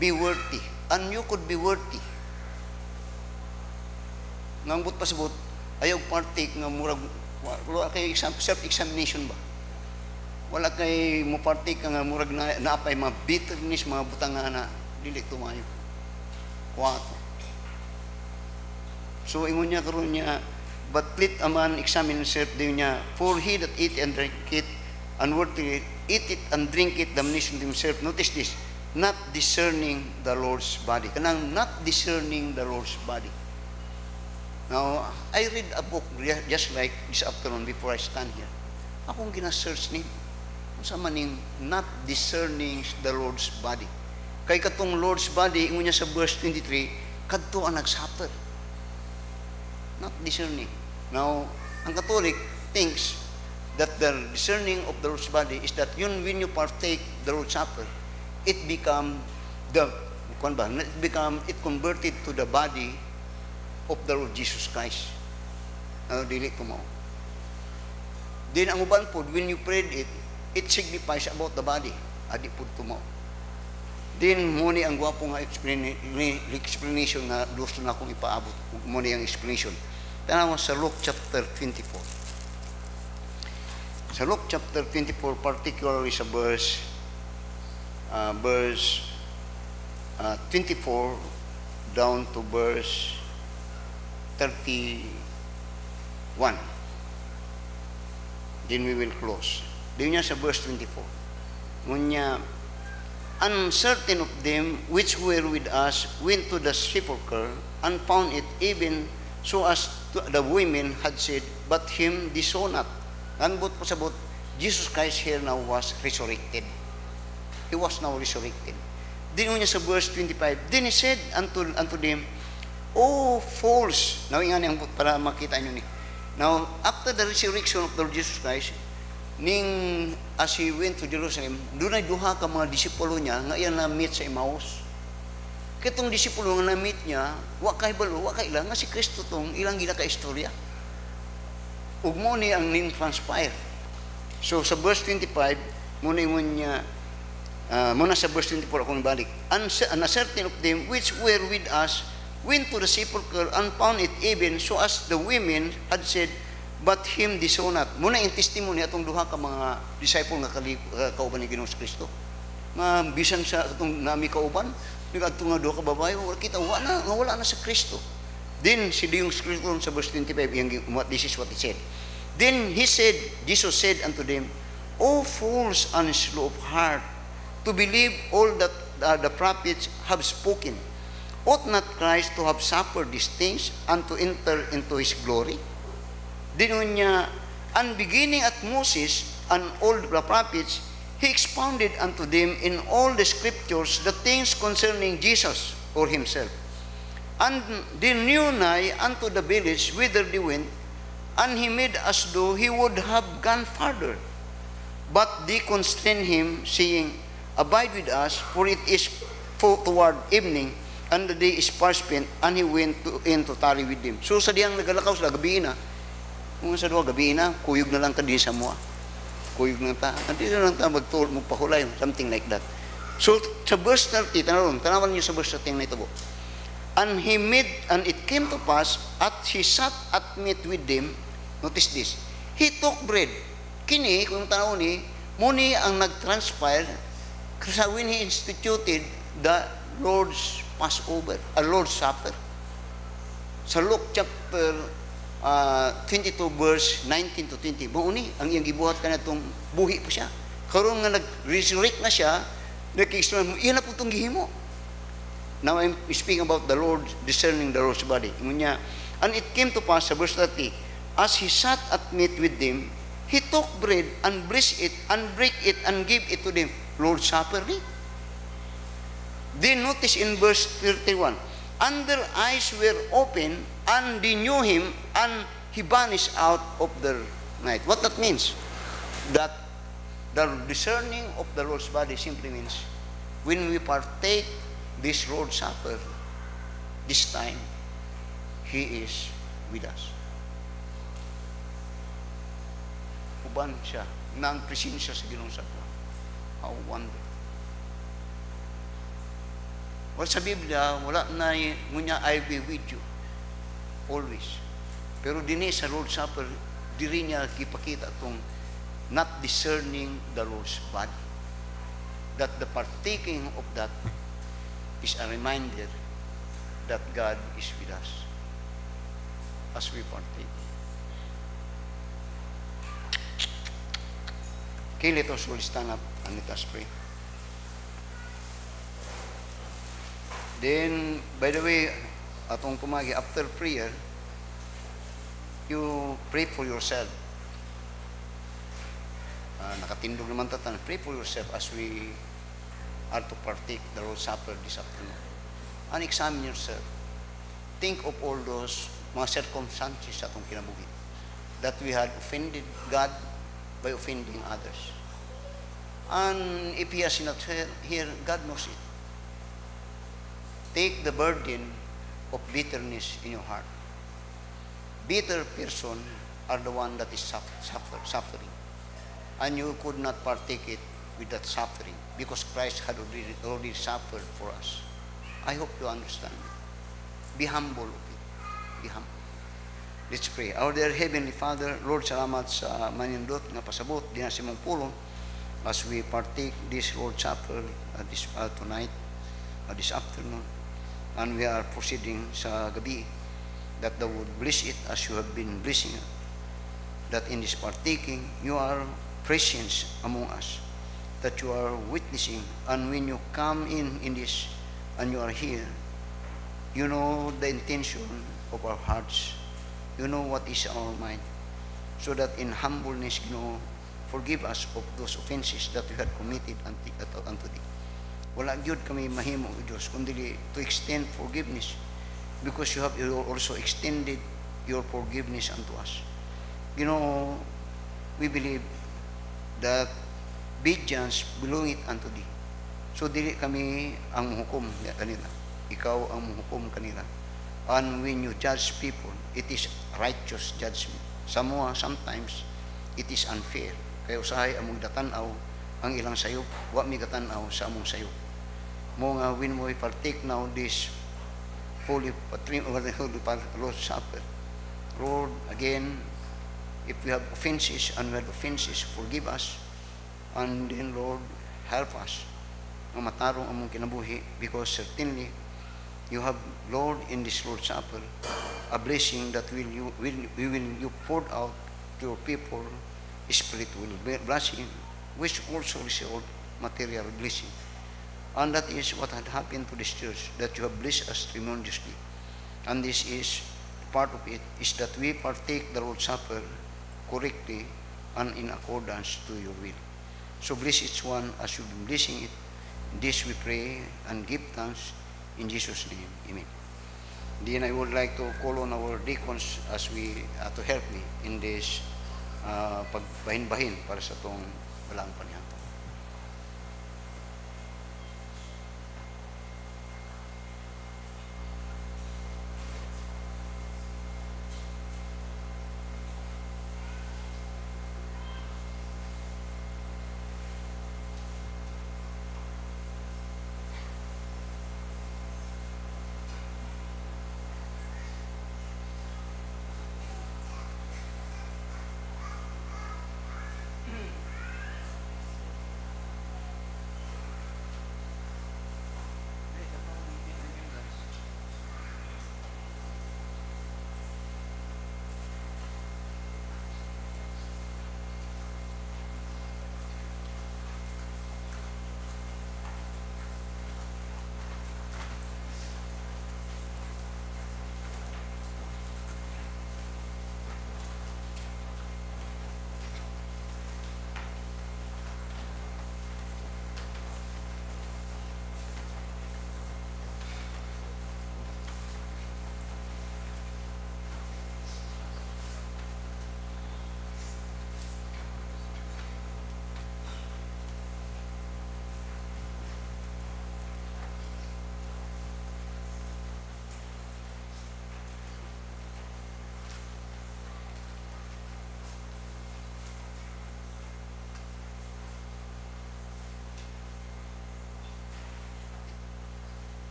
be worthy, and you could be worthy. Ngangbot pasabot ayaw partake nga murag wala kay self-examination ba? Wala kay mo partake nga murag naapay mga bitterness, mga butanga na dili tumayo. Kuwato. So ingon niya karon niya, but let a man examine himself, din niya, for he that eat and drink it unworthily, eat it and drink it, damnation to himself. Notice this, not discerning the Lord's body. Kanang not discerning the Lord's body. Now, I read a book just like this afternoon before I stand here. Akong gina-search ni, sa maning not discerning the Lord's body. Kay katong Lord's body, ingon niya sa verse 23, kadto ang nagsuffer. Not discerning. Now, ang Catholic thinks that the discerning of the Lord's body is that when you partake the Lord's Supper, it converted to the body of the Lord Jesus Christ. Dili ko mo. Then ang uban po, when you prayed it, it signifies about the body. Adi po tumo. Then muni ang gwapo nga explanation na gusto na akong ipaabot. Muni ang explanation. Tanaw sa Luke chapter 24. Sa Luke chapter 24, particularly sa verse 24 down to verse 31. Then we will close. Doon niya sa verse 24. Ngunya, uncertain of them which were with us went to the sepulchre and found it even so as the women had said, but him they saw not. Anbot po sabot, Jesus Christ here now was resurrected. He was now resurrected. Then niya sa verse 25, then he said unto them, O fools! Now ingani ang para makita nyo ni. Now, after the resurrection of the Lord Jesus Christ, as he went to Jerusalem, doon ay duha ka mga disipulo niya nga iyan na-meet sa Emmaus. Kitong disipulo nga na-meet niya, wakay balo, wakay lang, nga si Kristo tong ilang gila ka istorya. Ug mo ni ang ning transpire. So sa verse 25, muna niya, muna sa verse 24 akong balik. And a certain of them which were with us went to the sepulchre and found it even so as the women had said, but him they saw not. Muna yung testimony atong duha ka mga disciple nga kauban ni Ginoong Kristo. Nga bisan sa atong nami kauban, nigadto nga duha ka babae, kita wala na sa Kristo. Then si Ginoong Kristo sa verse 25, this is what he said. Then Jesus said unto them, O fools and slow of heart, to believe all that the prophets have spoken. Ought not Christ to have suffered these things and to enter into his glory? Dinon niya, and beginning at Moses and all the prophets, he expounded unto them in all the scriptures the things concerning Jesus or himself. And they knew nigh unto the village whither they went, and he made as though he would have gone farther. But they constrained him, saying, Abide with us, for it is toward evening, and the day is far spent, and he went in to tarry with them. So sa diyang nagalakaw sa gabi na, kung sa doon gabi na, kuyog na lang ka din sa mua. Kuyog na ta. Hindi na lang ta magpahulay, something like that. So sa verse 30, tanawan niyo sa verse 30 na ito po. And it came to pass, at he sat at meat with them, notice this, he took bread. Kini, kung tanaw ni, muni ang nag-transpire, kasi when he instituted the Lord's Passover, Lord's Supper. Sa Luke chapter 22 verse 19 to 20, mauni ang iyang gibuhat ka na itong buhi pa siya. Karoon nga nag-resurrect na siya, nag-explain mo, iyan na po itong gihimo. Now I'm speaking about the Lord, discerning the Lord's body. Niya, and it came to pass, sa verse 30, as he sat at meat with them, he took bread and blessed it and break it and gave it to them. Lord's Supper ni. Then notice in verse 31, and their eyes were open, and they knew him, and he vanished out of their night. What that means? That the discerning of the Lord's body simply means when we partake this Lord's Supper, this time, He is with us. Uban siya, na ang presensya sa Ginoong sakla. How wonderful. Well, sa Biblia, wala na ngunya, I be with you. Always. Pero dini sa Lord's Supper, diri niya kipakita itong not discerning the Lord's body. That the partaking of that is a reminder that God is with us as we partake. Okay, let us all stand up and let us pray. Then, by the way, atong kumagi, after prayer, you pray for yourself. Nakatindog naman tatan. Pray for yourself as we are to partake the Lord's Supper this afternoon. And examine yourself. Think of all those mga circumstances sa atong kinabuhi that we had offended God by offending others. And if He has not here, God knows it. Take the burden of bitterness in your heart. Bitter person are the one that is suffering. And you could not partake it with that suffering because Christ had already suffered for us. I hope you understand. Be humble of it. Be humble. Let's pray. Our dear Heavenly Father, Lord, salamat sa manindot nga pasabot din sa imong pulong as we partake this Lord's Supper tonight, this afternoon. And we are proceeding sa gabi, that thou would bless it as you have been blessing it. That in this partaking, you are presence among us, that you are witnessing, and when you come in this, and you are here, you know the intention of our hearts, you know what is our mind, so that in humbleness, you know, forgive us of those offenses that we had committed unto thee. Wala gyud kami mahimo, Diyos, kundi to extend forgiveness because you have also extended your forgiveness unto us. You know, we believe that vengeance belongeth unto thee. So, dili kami ang muhukom kanila. Ikaw ang muhukom kanila. And when you judge people, it is righteous judgment. Sometimes, it is unfair. Kaya usahay among datanaw ang ilang sayop, wa mi katanaw sa among sayop. Mo nga when we partake now this holy Lord's Supper, Lord, again, if we have offenses and we have offenses, forgive us, and then Lord, help us na matarong among kinabuhi, because certainly you have, Lord, in this Lord's Supper a blessing that you poured out to your people, spiritual blessing, which also is all material blessing. And that is what had happened to this church, that you have blessed us tremendously. And this is, part of it, is that we partake the Lord's Supper correctly and in accordance to your will. So bless each one as you've been blessing it. This we pray and give thanks in Jesus' name. Amen. Then I would like to call on our deacons as we to help me in this pagbahin-bahin para sa itong walang panihan.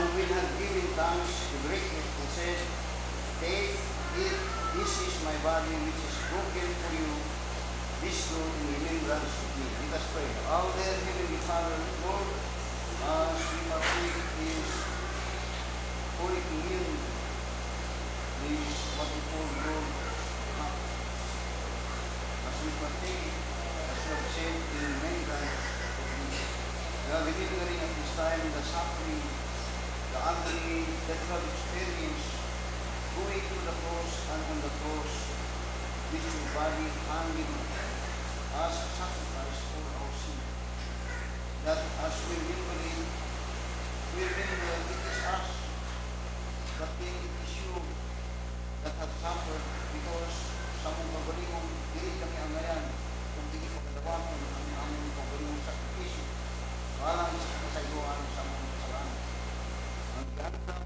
And when he had given thanks, he broke it and said, "Take it, this is my body which is broken for you. This do in remembrance of me." Let us pray. Our dear Heavenly Father, Lord, as we partake this Holy Communion, this what we call Lord cup, as we partake, as we have said in remembrance of me. We are remembering at this time the suffering, the agony that we have experienced going to the cross, and on the cross, with your body hanging as a sacrifice for our sin. That as we remember it, we remember it is us, but then it is you that have suffered, because sa mong pagbalimong, dili kami ang ngayon, kung hindi pagkadawakan ang aming pagbalimong sakripisyo, parang sa kasayuan sa mga kasalanan. Ang ganda,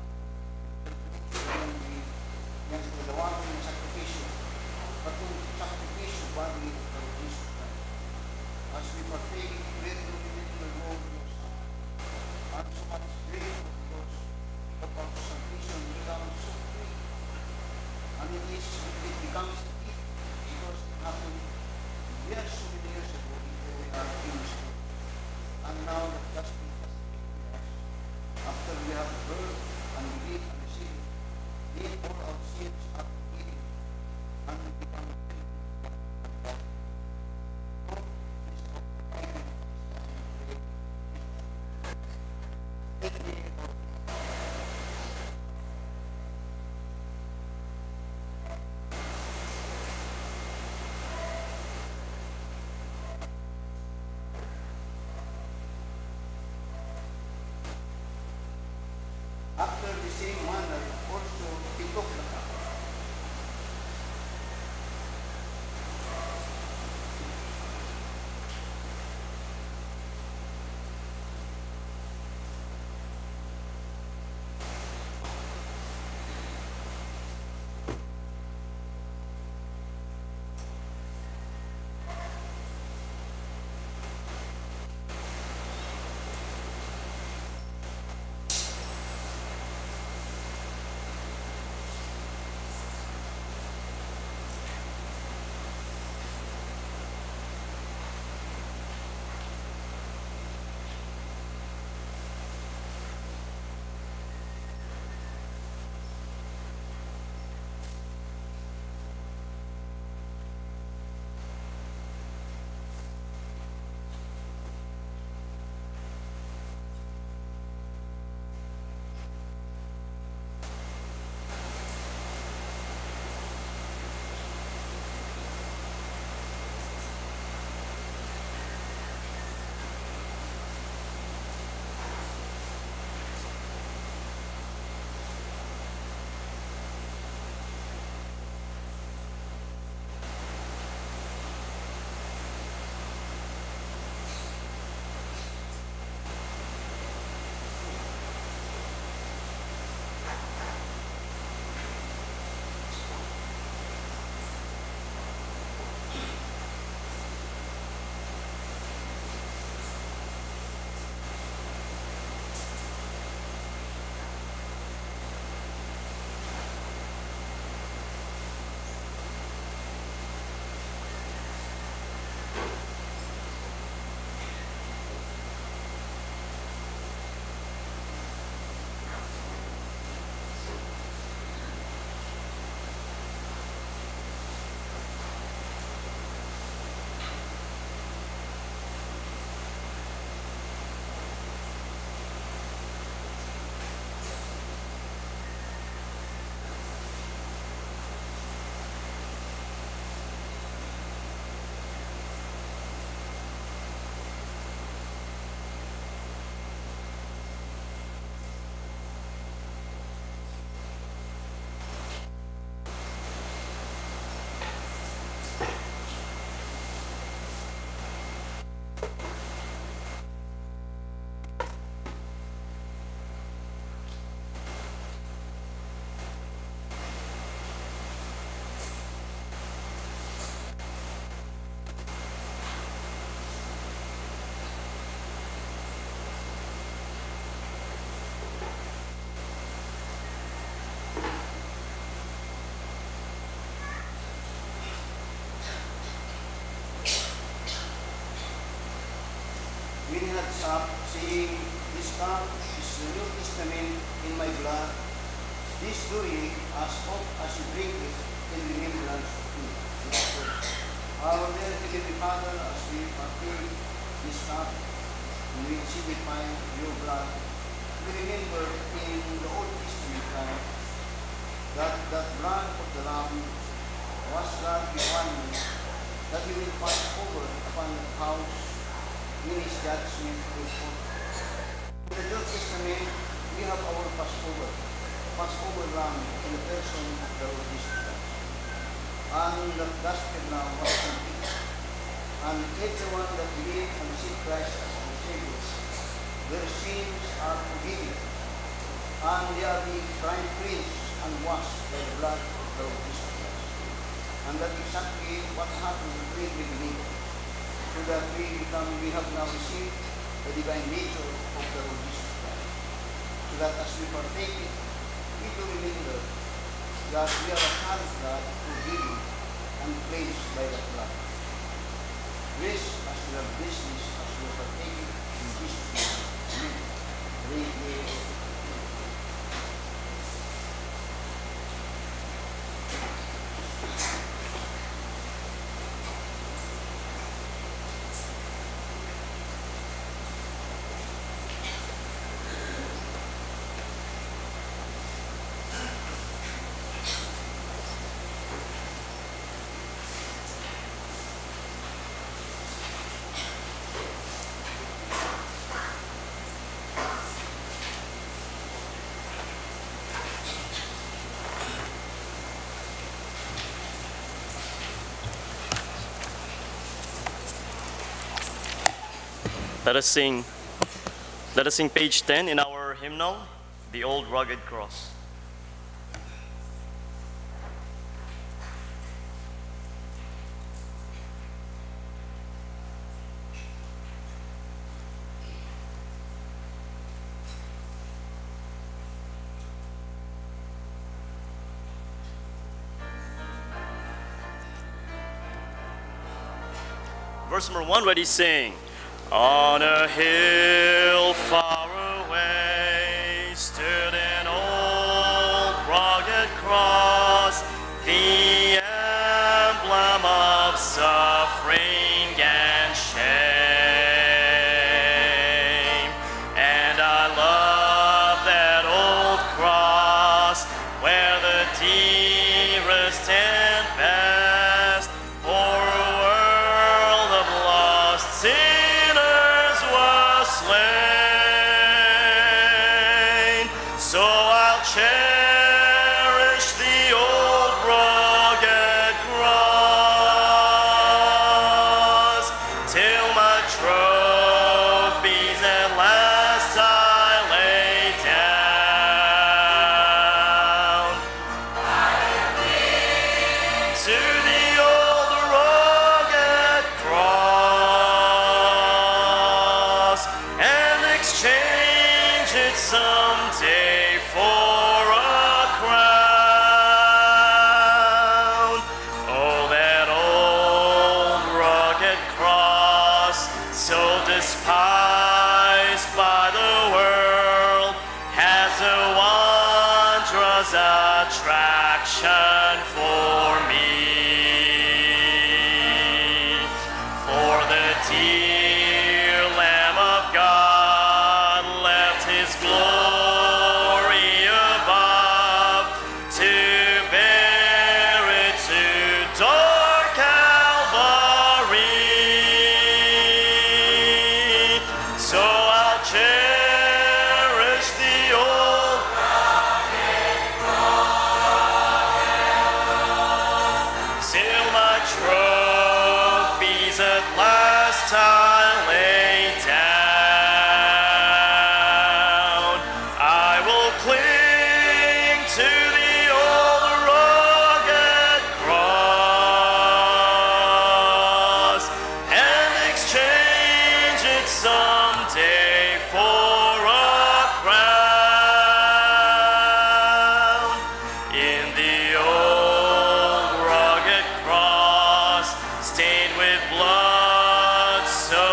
yang pagkadawakan ng sakripisyo, patong sakripisyo bagi of the Lord Jesus Christ. As we partake, very remember, Lord, and so much grateful because of our salvation becomes so free. And it becomes a gift because it happened years, so many years ago before we are finished. And now that justice has taken us, after we have heard and believed and received, then all our sins are forgiven and we become free from God. God is not forgiven us and we let me after the same manner also he took the cup. had supped, saying, This cup is the New Testament in my blood. This do ye as oft as you drink it in remembrance of me. Our dear Heavenly Father, as we partake this cup, in which signify your blood, we remember in the Old Testament time that blood of the Lamb was God requirement that He will pass over upon the house when His judgment will fall. In the New Testament, we have our Passover lamb in the person of the Lord Jesus Christ. And the gospel now was complete. And everyone that believes and receives Christ as our Savior, their sins are forgiven. And they are being cleansed and washed by the blood of the Lord Jesus Christ. And that's exactly what happened when we believe. So that we have now received the divine nature of the Lord Jesus Christ. So that as we partake it, we do remember that we are a child of God, forgiven and cleansed by that blood. Bless as we have blessed this, as we have partaken in Jesus' name. Amen. Let us sing page 10 in our hymnal, The Old Rugged Cross. Verse number 1, ready, sing. On a hill far away stood an old rugged cross, the emblem of suffering and shame. And I love that old cross where the dearest and best for a world of lost sin slain. So I'll cherish the old rugged cross till my trophies at last I lay down. To the old rugged cross and exchange it someday for a crown. Oh, that old rugged cross, so despised by the world, has a wondrous attraction for me. For the dear Lamb of God left His glory above to bear it to dark Calvary. So I'll cherish the old till my trophies at last I lay down. I will cling to the old rugged cross and exchange it someday for a crown. In the old rugged cross, stained with blood so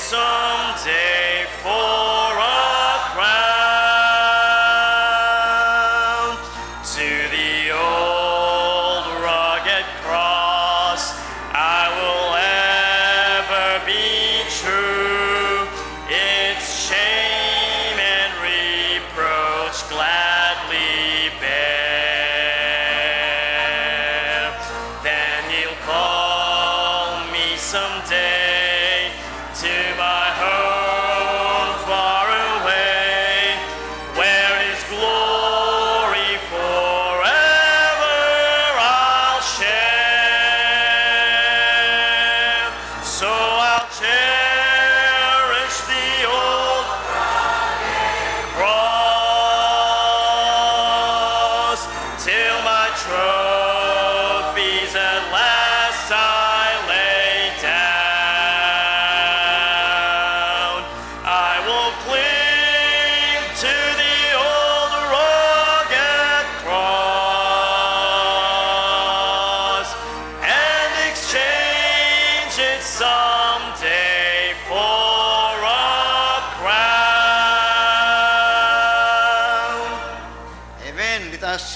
someday for a crown. To the old rugged cross I will ever be true. Its shame and reproach gladly bear. Then he'll call me someday to my home far away, where his glory forever I'll share. So I'll cherish the old cross till my trophies at last I lay down. I will cling to the old rugged cross and exchange it someday for a crown. Amen. Let us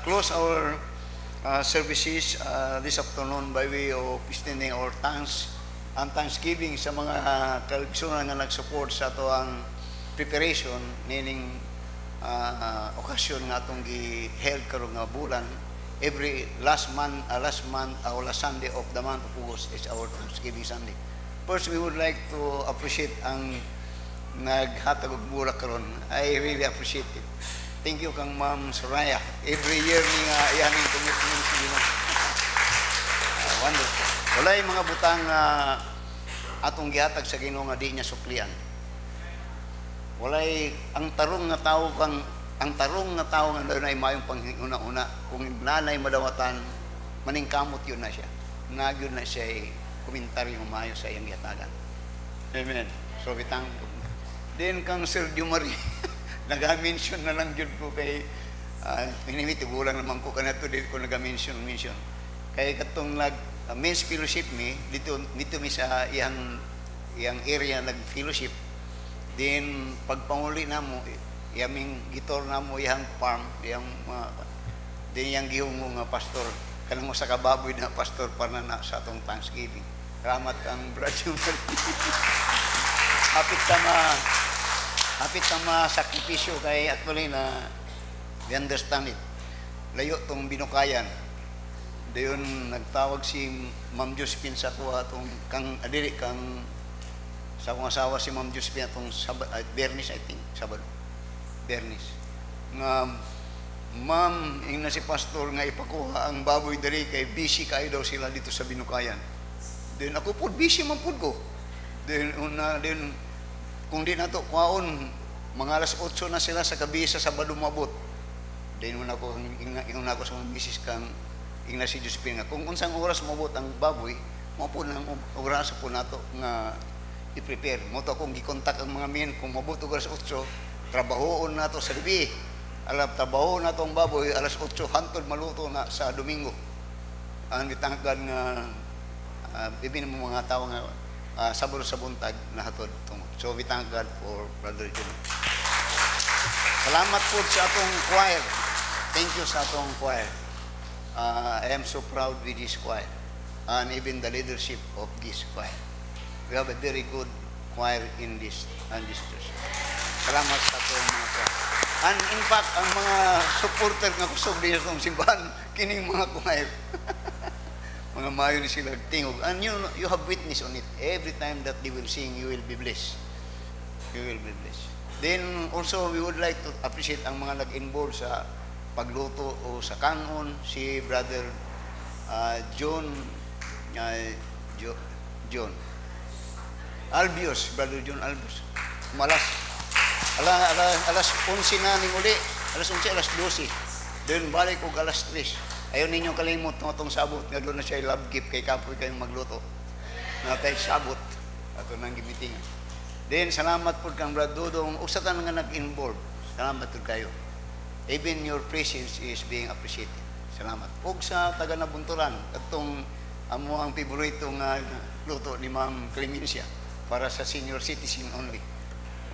close our services this afternoon by way of extending our thanks and thanksgiving sa mga kaigsunan nga nag-support sa ato ang preparation nining okasyon nga atong gi-held karon nga bulan. Every last month or last Sunday of the month of August is our Thanksgiving Sunday. First, we would like to appreciate ang naghatag og bulak karon. I really appreciate it. Thank you kang Ma'am Soraya. Every year ni nga iyaning commitment sa Ginoo. Wonderful. Walay mga butang atong gihatag sa Ginoo nga di niya suklian. Walay ang tarong nga tawo nga nay mayong panghuna-una kung nanay madawatan maningkamot yun na siya. Nagyud na siya komentaryo mayo sa iyang gihatagan. Amen. So bitang din kang Sergio Marie naga-mention na lang jud ko kay pinimitugulang naman ko kanato din ko naga-mention kay katong men's fellowship dito mi sa iyang area nag-fellowship din pagpanguli namo yaming gitor namo iyang farm iyang din yang gihungo nga pastor kanang mo sa kababoy na pastor para na sa atong Thanksgiving. Salamat kang brother. Hapit ma sakripisyo kay actually na we understand it. Layo tong binukayan. Dayon nagtawag si Ma'am Josephine sa ko atong kang adiri kang sa akong asawa si Ma'am Josephine atong Bernis I think Sabado. Bernis. Nga ma'am ing na si pastor nga ipakuha ang baboy diri kay busy kayo daw sila dito sa binukayan. Then ako pud busy man pud ko. Then kung di nato kwaon mga alas 8 na sila sa gabi sa Sabado mabot. Then una ko ingon ako sa mga misis kang ingna si Josephine nga kung unsang oras mabot ang baboy mo po nang oras po nato nga i-prepare. Mo to akong gi-contact ang mga men kung mabot og alas 8 trabahoon nato sa gabi. Alam trabaho na tong baboy alas 8 hantod maluto na sa Domingo. Ang gitangkad nga bibin mo mga tao nga Sabado sa buntag na hatod tong. So we thank God for Brother John. Salamat po sa atong choir. Thank you sa atong choir. I am so proud with this choir and even the leadership of this choir. We have a very good choir in this church. Salamat sa atong mga choir. And in fact, ang mga supporter nga kusog din sa simbahan, kining mga choir. Mga mayo ni sila tingog. And you have witness on it. Every time that they will sing, you will be blessed. You will be blessed. Then also, we would like to appreciate ang mga nag-involve sa pagluto o sa kanon, si Brother John Albios, Brother John Albios. Alas 11 na ning uli, alas 11, alas 12. Then balik og alas 3. Ayaw ninyo kalimot itong sabot nga doon na siya love gift kay kapoy kayong magluto. Natay sabot ato nang gimiting. Then salamat po kang Brad Dudong ug sa tanan nga nag-involve. Salamat po kayo. Even your presence is being appreciated. Salamat. Ug sa taga Nabunturan atong amo ang paborito nga luto ni Ma'am Clemencia. para sa senior citizen only.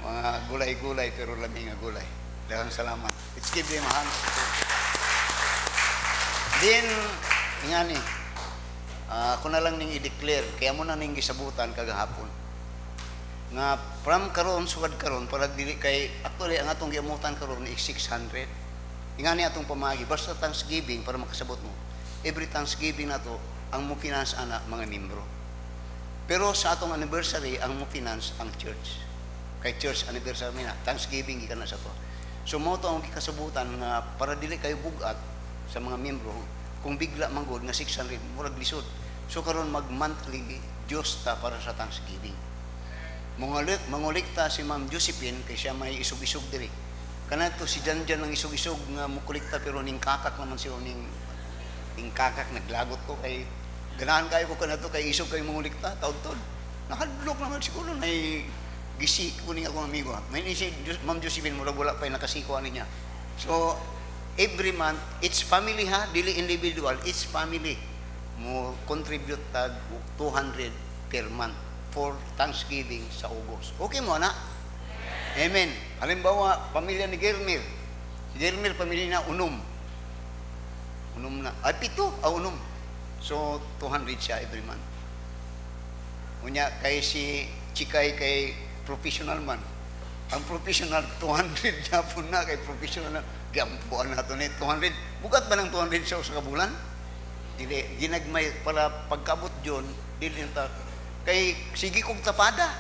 Mga gulay-gulay pero lami nga gulay. Daghang salamat. Let's give them a hand. Then, ingani, ako na lang ning i-declare, kaya mo na ning gisabutan kagahapon. Nga from karon sugad karon para dili kay actually ang atong giamutan karon is 600. Ingani atong pamagi basta Thanksgiving para makasabot mo. Every Thanksgiving nato ang mo finance ana mga membro. Pero sa atong anniversary ang mo finance ang church. Kay church anniversary na Thanksgiving gikan na sa to. So mo to ang gikasabutan nga para dili kayo bugat sa mga membro kung bigla manggod nga 600 murag lisod. So karon mag monthly Diyos ta para sa Thanksgiving. Mangulikta si Ma'am Josephine kay siya may isog-isog diri. Kana to si Janjan ng isog-isog nga mukulikta pero ning kakak naman siya ning kakak naglagot ko kay ganahan kayo ko kana to kay isog kay mangulikta taud-taud. Nakadlok naman siguro na gisi ko ning akong amigo. May ni si Ma'am Josephine murag wala pa nakasiko ani niya. So every month each family ha dili individual each family mo contribute tag 200 per month for Thanksgiving sa August. Okay mo, na? Amen. Halimbawa, pamilya ni Germir. Si Germir, pamilya na unom. Unom na. Ay, 7. Unom. So, 200 siya every month. Unya, kay si Chikay kay professional man. Ang professional, 200 niya po na. Kay professional na, gampuan na ito na 200. Bukat ba ng 200 siya sa kabulan? Dili, ginagmay para pagkabot yun, dili na kay sige kong tapada.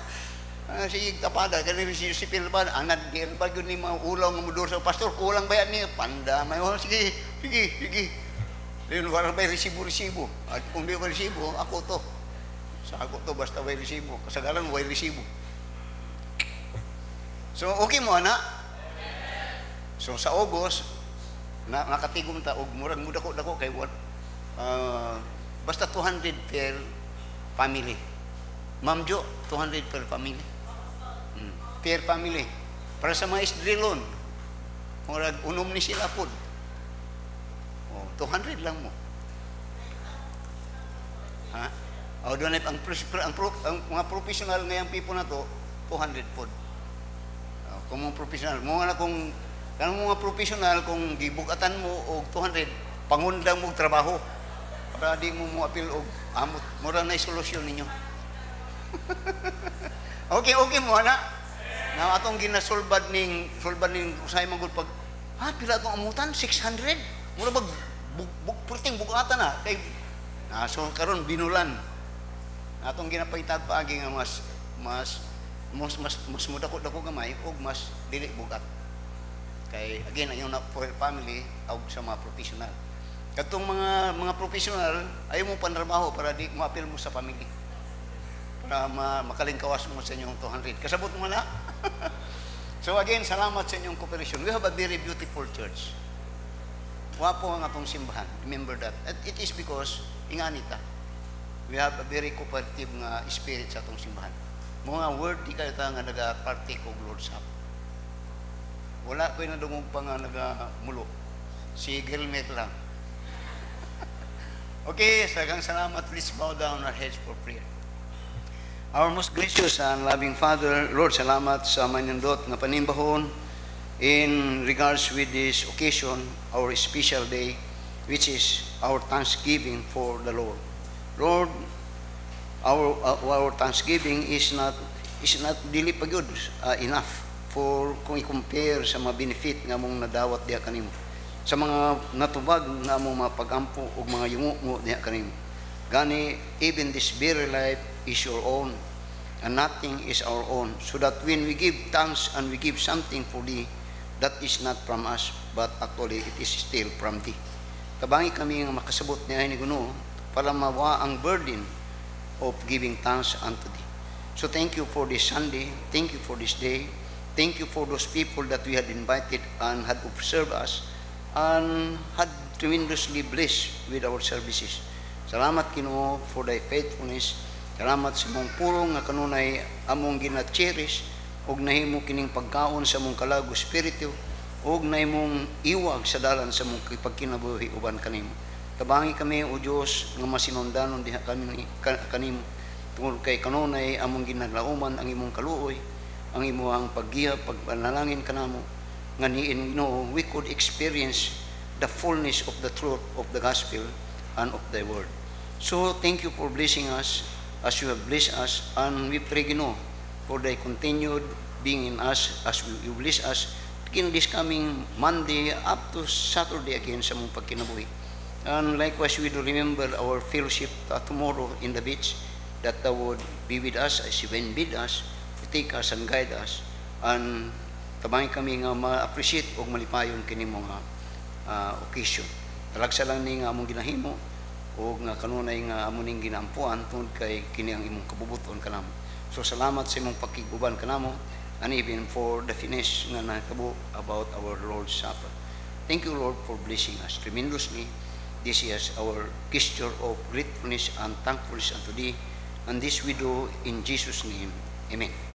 Sige tapada kay si Pilpan anad di ba gyud ni maulaw nga mudor sa pastor kulang bayad ni panda may sige. Dili wala bay resibo. At kung di ba resibo ako to. Sa ako to basta bay resibo. Kasagaran way resibo. So okay mo ana? So sa August nakatigom ta og murag dako kay basta 200 per family. Ma'am Jo, 200 per family. Per family. Para sa mga isdrilon, murag unom ni sila po. 200 lang mo. Ha? O, doon ang mga professional ngayang people na to, 200 po. Kung mga professional, mga professional, kung gibugatan mo o 200, pangundang mo trabaho. Para di mo apil o amot. Mura na solusyon ninyo. Okay mo ana. Na atong ginasolbad ning usay manggod pag pila atong amutan 600. Mura bag purting bugatan na kay so karon binulan. Atong ginapahitad paagi nga mas mudako gamay ug mas dili bugat. Kay again ang na for family ug sa mga professional. Katong mga professional ayaw mo panrabaho para di mo apil mo sa family. Para makalingkawas mo sa inyong 200. Kasabot mo na. So again, salamat sa inyong cooperation. We have a very beautiful church. Wapo ang atong simbahan. Remember that. And it is because, inganita, we have a very cooperative nga spirit sa atong simbahan. Mga word, di kayo nga nag-partake of Lord's Supper. Wala ko yung nadungog pa nga nag-mulo. Si Gilmet lang. Okay, sagang salamat. Please bow down our heads for prayer. Our most gracious and loving Father, Lord, salamat sa manindot nga panimbahon in regards with this occasion, our special day, which is our thanksgiving for the Lord. Lord, our thanksgiving is not dili pa gyud enough for kung i-compare sa mga benefit nga mong nadawat diha kanimo. Sa mga natubag nga mong mga pag-ampo ug mga yungo mo diha kanimo. Gani, even this very life is your own, and nothing is our own. So that when we give thanks and we give something for thee, that is not from us, but actually it is still from thee. Tabangi kami nga makasabot niya ni Gunoo para mawa ang burden of giving thanks unto thee. So thank you for this Sunday. Thank you for this day. Thank you for those people that we had invited and had observed us and had tremendously blessed with our services. Salamat Ginoo for thy faithfulness. Salamat sa mong pulong nga kanunay among gina-cherish ug nahimo kining pagkaon sa mong kalago espiritu ug nahimong iwag sa dalan sa mong pagkinabuhi uban kanimo. Tabangi kami o Dios nga masinundanon diha kami kanimo. tungod kay kanunay among ginalauman ang imong kaluoy, ang imong paggiya, pagpanalangin kanamo, nga niin Ginoo we could experience the fullness of the truth of the gospel and of thy word. So thank you for blessing us as you have blessed us, and we pray Ginoo for thy continued being in us as you bless us in this coming Monday up to Saturday again sa mong pagkinabuhi. And likewise, we do remember our fellowship tomorrow in the beach, that thou would be with us as you bid us, to take us and guide us, and tabangin kami nga ma-appreciate o malipayon kini mga occasion. Talagsa lang ni nga among ginahimo o nga kanunay nga among ning ginampuan tungod kay kini ang imong kabubuton kanamo. So salamat sa imong pakiguban kanamo, and even for the finish nga nakabo about our Lord's Supper. Thank you, Lord, for blessing us tremendously. This is our gesture of gratefulness and thankfulness unto Thee, and this we do in Jesus' name. Amen.